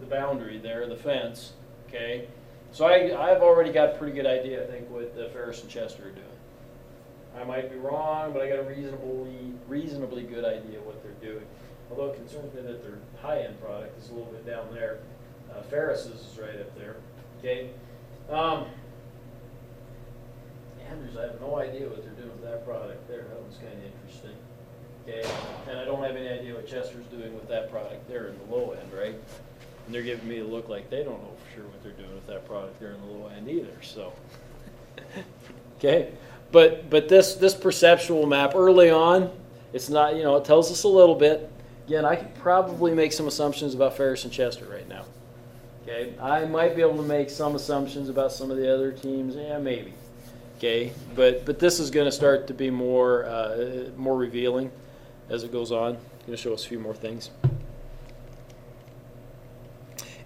boundary there, the fence. Okay. So I've already got a pretty good idea, I think, what Ferris and Chester are doing. I might be wrong, but I got a reasonably good idea what they're doing. Although it concerns me that their high-end product is a little bit down there. Ferris's is right up there. Okay. Andrews, I have no idea what they're doing with that product there. That one's kind of interesting. Okay. And I don't have any idea what Chester's doing with that product there in the low end, right? And they're giving me a look like they don't know for sure what they're doing with that product there in the low end either. So, okay, but this perceptual map early on, it's not, you know, it tells us a little bit. Again, I could probably make some assumptions about Ferris and Chester right now. Okay, I might be able to make some assumptions about some of the other teams. Yeah, maybe. Okay, but this is going to start to be more revealing as it goes on. It's going to show us a few more things.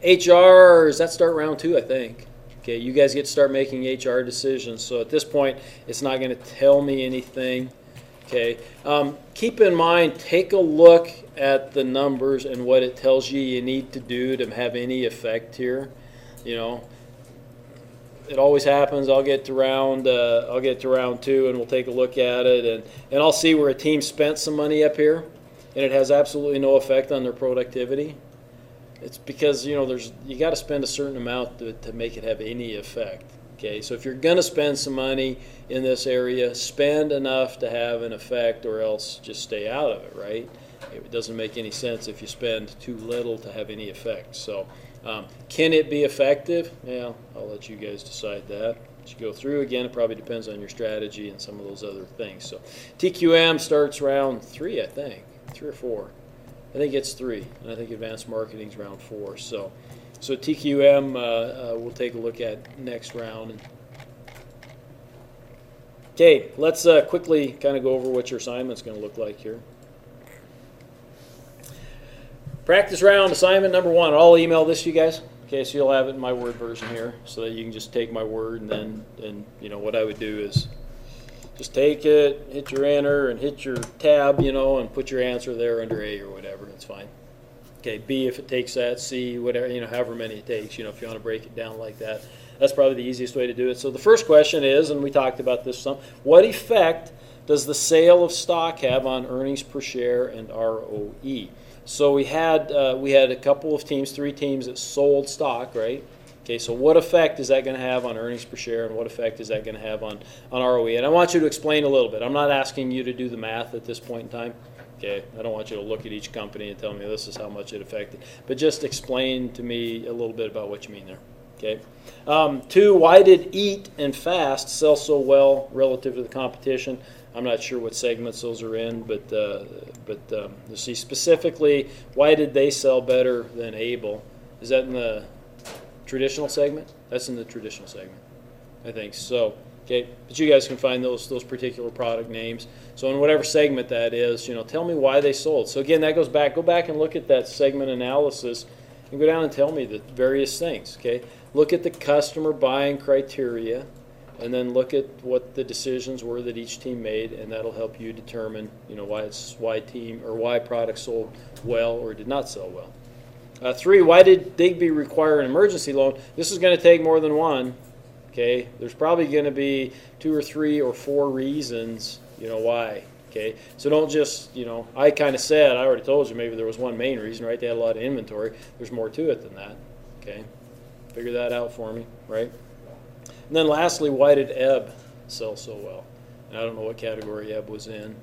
HRs, that start round 2, I think. Okay, you guys get to start making HR decisions. So at this point, it's not going to tell me anything. Okay, keep in mind, take a look at the numbers and what it tells you need to do to have any effect here. You know, it always happens. I'll get to round 2 and we'll take a look at it, and I'll see where a team spent some money up here, and it has absolutely no effect on their productivity. It's because, you know, you got to spend a certain amount to make it have any effect. Okay, so if you're going to spend some money in this area, spend enough to have an effect, or else just stay out of it, right? It doesn't make any sense if you spend too little to have any effect. So can it be effective? Yeah, I'll let you guys decide that. As you go through, again, it probably depends on your strategy and some of those other things. So TQM starts round 3, I think, 3 or 4. I think it's 3, and I think advanced marketing is round 4. So TQM we'll take a look at next round. Okay, let's quickly kind of go over what your assignment's going to look like here. Practice round assignment number 1. I'll email this to you guys. Okay, so you'll have it in my Word version here, so that you can just take my word, and you know what I would do is just take it, hit your enter, and hit your tab, you know, and put your answer there under A or whatever. That's fine. Okay, B if it takes that, C, whatever, you know, however many it takes, you know, if you want to break it down like that. That's probably the easiest way to do it. So the first question is, and we talked about this some, what effect does the sale of stock have on earnings per share and ROE? So we had a couple of teams, 3 teams that sold stock, right? Okay, so what effect is that going to have on earnings per share, and what effect is that going to have on ROE? And I want you to explain a little bit. I'm not asking you to do the math at this point in time. Okay, I don't want you to look at each company and tell me this is how much it affected, but just explain to me a little bit about what you mean there. Okay. 2, why did Eat and Fast sell so well relative to the competition? I'm not sure what segments those are in, but you see specifically, why did they sell better than Able? Is that in the traditional segment? That's in the traditional segment, I think. So Okay, but you guys can find those particular product names. So in whatever segment that is, tell me why they sold. So again, that goes back. Go back and look at that segment analysis and go down and tell me the various things. Okay, look at the customer buying criteria, and then look at what the decisions were that each team made, and that'll help you determine, why products sold well or did not sell well. 3, why did Digby require an emergency loan? This is going to take more than one. Okay, there's probably going to be 2 or 3 or 4 reasons, why. Okay, so don't just, I kind of said, I already told you maybe there was one main reason, right? They had a lot of inventory. There's more to it than that. Okay, figure that out for me, right? And then lastly, why did Ebb sell so well? And I don't know what category Ebb was in.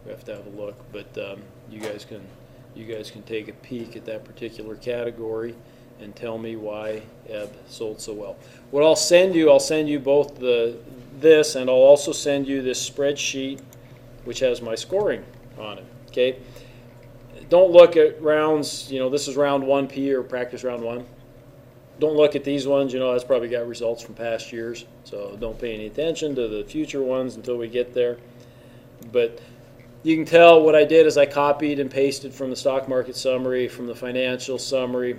We have to have a look, but you guys can take a peek at that particular category and tell me why Ebb sold so well. What I'll send you both this, and I'll also send you this spreadsheet which has my scoring on it. Okay, don't look at rounds. This is round 1P or practice round 1. Don't look at these ones. That's probably got results from past years, so don't pay any attention to the future ones until we get there. But you can tell what I did is I copied and pasted from the stock market summary, from the financial summary.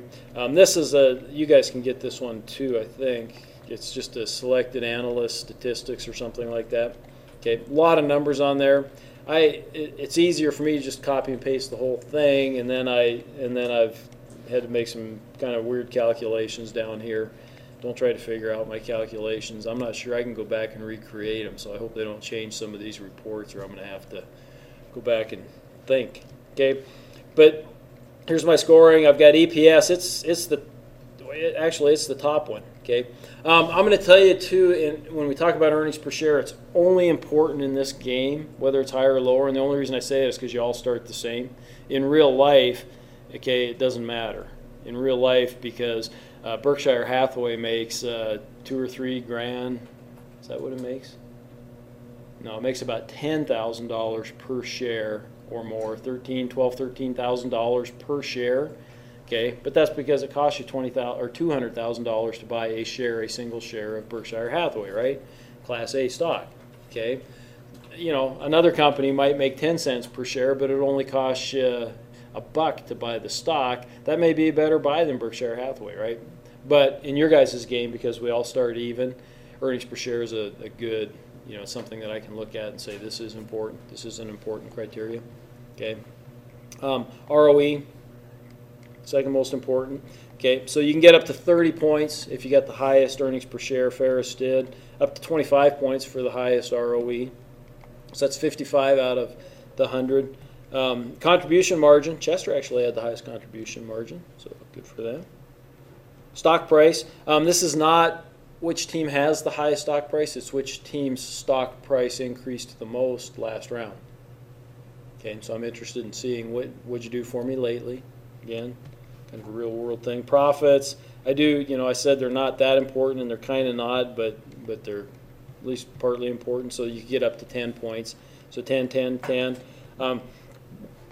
This is you guys can get this one too, I think. It's just a selected analyst statistics or something like that. Okay, a lot of numbers on there. It's easier for me to just copy and paste the whole thing, and then I've had to make some kind of weird calculations down here. Don't try to figure out my calculations. I'm not sure I can go back and recreate them, so I hope they don't change some of these reports, or I'm going to have to go back and think. Okay, but here's my scoring. I've got EPS. It's the top one. Okay, I'm going to tell you too. When we talk about earnings per share, it's only important in this game whether it's higher or lower. And the only reason I say it is because you all start the same. In real life, okay, it doesn't matter. In real life, because Berkshire Hathaway makes $2 or $3 grand. Is that what it makes? No, it makes about $10,000 per share or more, $13,000 per share. Okay, but that's because it costs you $200,000 to buy a single share of Berkshire Hathaway, right? Class A stock. Okay, another company might make 10 cents per share, but it only costs you $1 to buy the stock. That may be a better buy than Berkshire Hathaway, right? But in your guys' game, because we all start even, earnings per share is a good, something that I can look at and say this is important. This is an important criteria. Okay, ROE. Second most important. Okay, so you can get up to 30 points if you got the highest earnings per share. Ferris did up to 25 points for the highest ROE. So that's 55 out of the 100. Contribution margin. Chester actually had the highest contribution margin, so good for them. Stock price. This is not which team has the highest stock price. It's which team's stock price increased the most last round. Okay, so I'm interested in seeing what'd you do for me lately. Again, kind of a real world thing. Profits, I said they're not that important, and they're kind of not, but they're at least partly important, so you can get up to 10 points. So 10, 10, 10.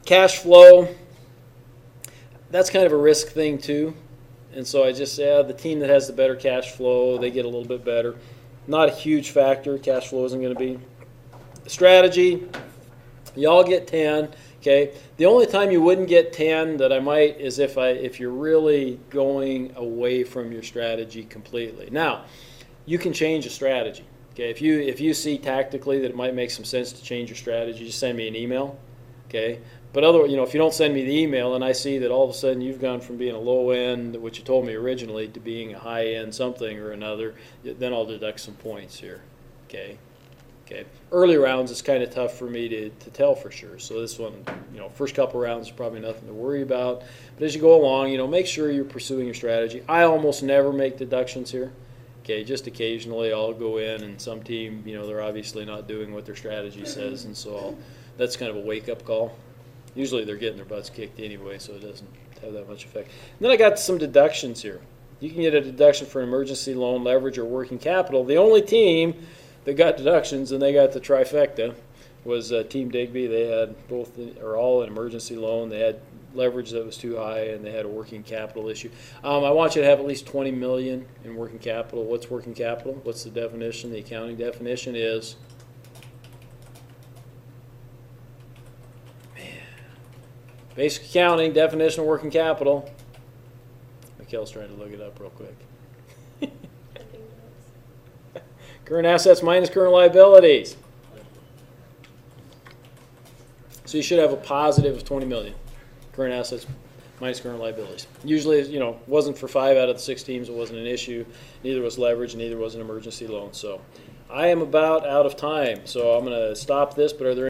Cash flow, that's kind of a risk thing too. And so I just say the team that has the better cash flow, they get a little bit better. Not a huge factor. Cash flow isn't going to be. Strategy, y'all get 10. Okay. The only time you wouldn't get 10 that I might is if you're really going away from your strategy completely. Now, you can change a strategy. Okay. If you see tactically that it might make some sense to change your strategy, just send me an email. Okay. But otherwise, if you don't send me the email and I see that all of a sudden you've gone from being a low end, which you told me originally, to being a high end something or another, then I'll deduct some points here. Okay. Okay. Early rounds is kind of tough for me to tell for sure. So this one, first couple rounds is probably nothing to worry about. But as you go along, make sure you're pursuing your strategy. I almost never make deductions here. Okay, just occasionally I'll go in and some team, they're obviously not doing what their strategy says, and so that's kind of a wake-up call. Usually they're getting their butts kicked anyway, so it doesn't have that much effect. And then I got some deductions here. You can get a deduction for an emergency loan, leverage, or working capital. The only team that got deductions, and they got the trifecta, was Team Digby. They had both or all an emergency loan. They had leverage that was too high, and they had a working capital issue. I want you to have at least $20 million in working capital. What's working capital? What's the definition? The accounting definition is, basic accounting definition of working capital. Mikhail's trying to look it up real quick. Current assets minus current liabilities. So you should have a positive of 20 million. Current assets minus current liabilities. Usually, wasn't for 5 out of the 6 teams. It wasn't an issue. Neither was leverage. Neither was an emergency loan. So I am about out of time. So I'm going to stop this. But are there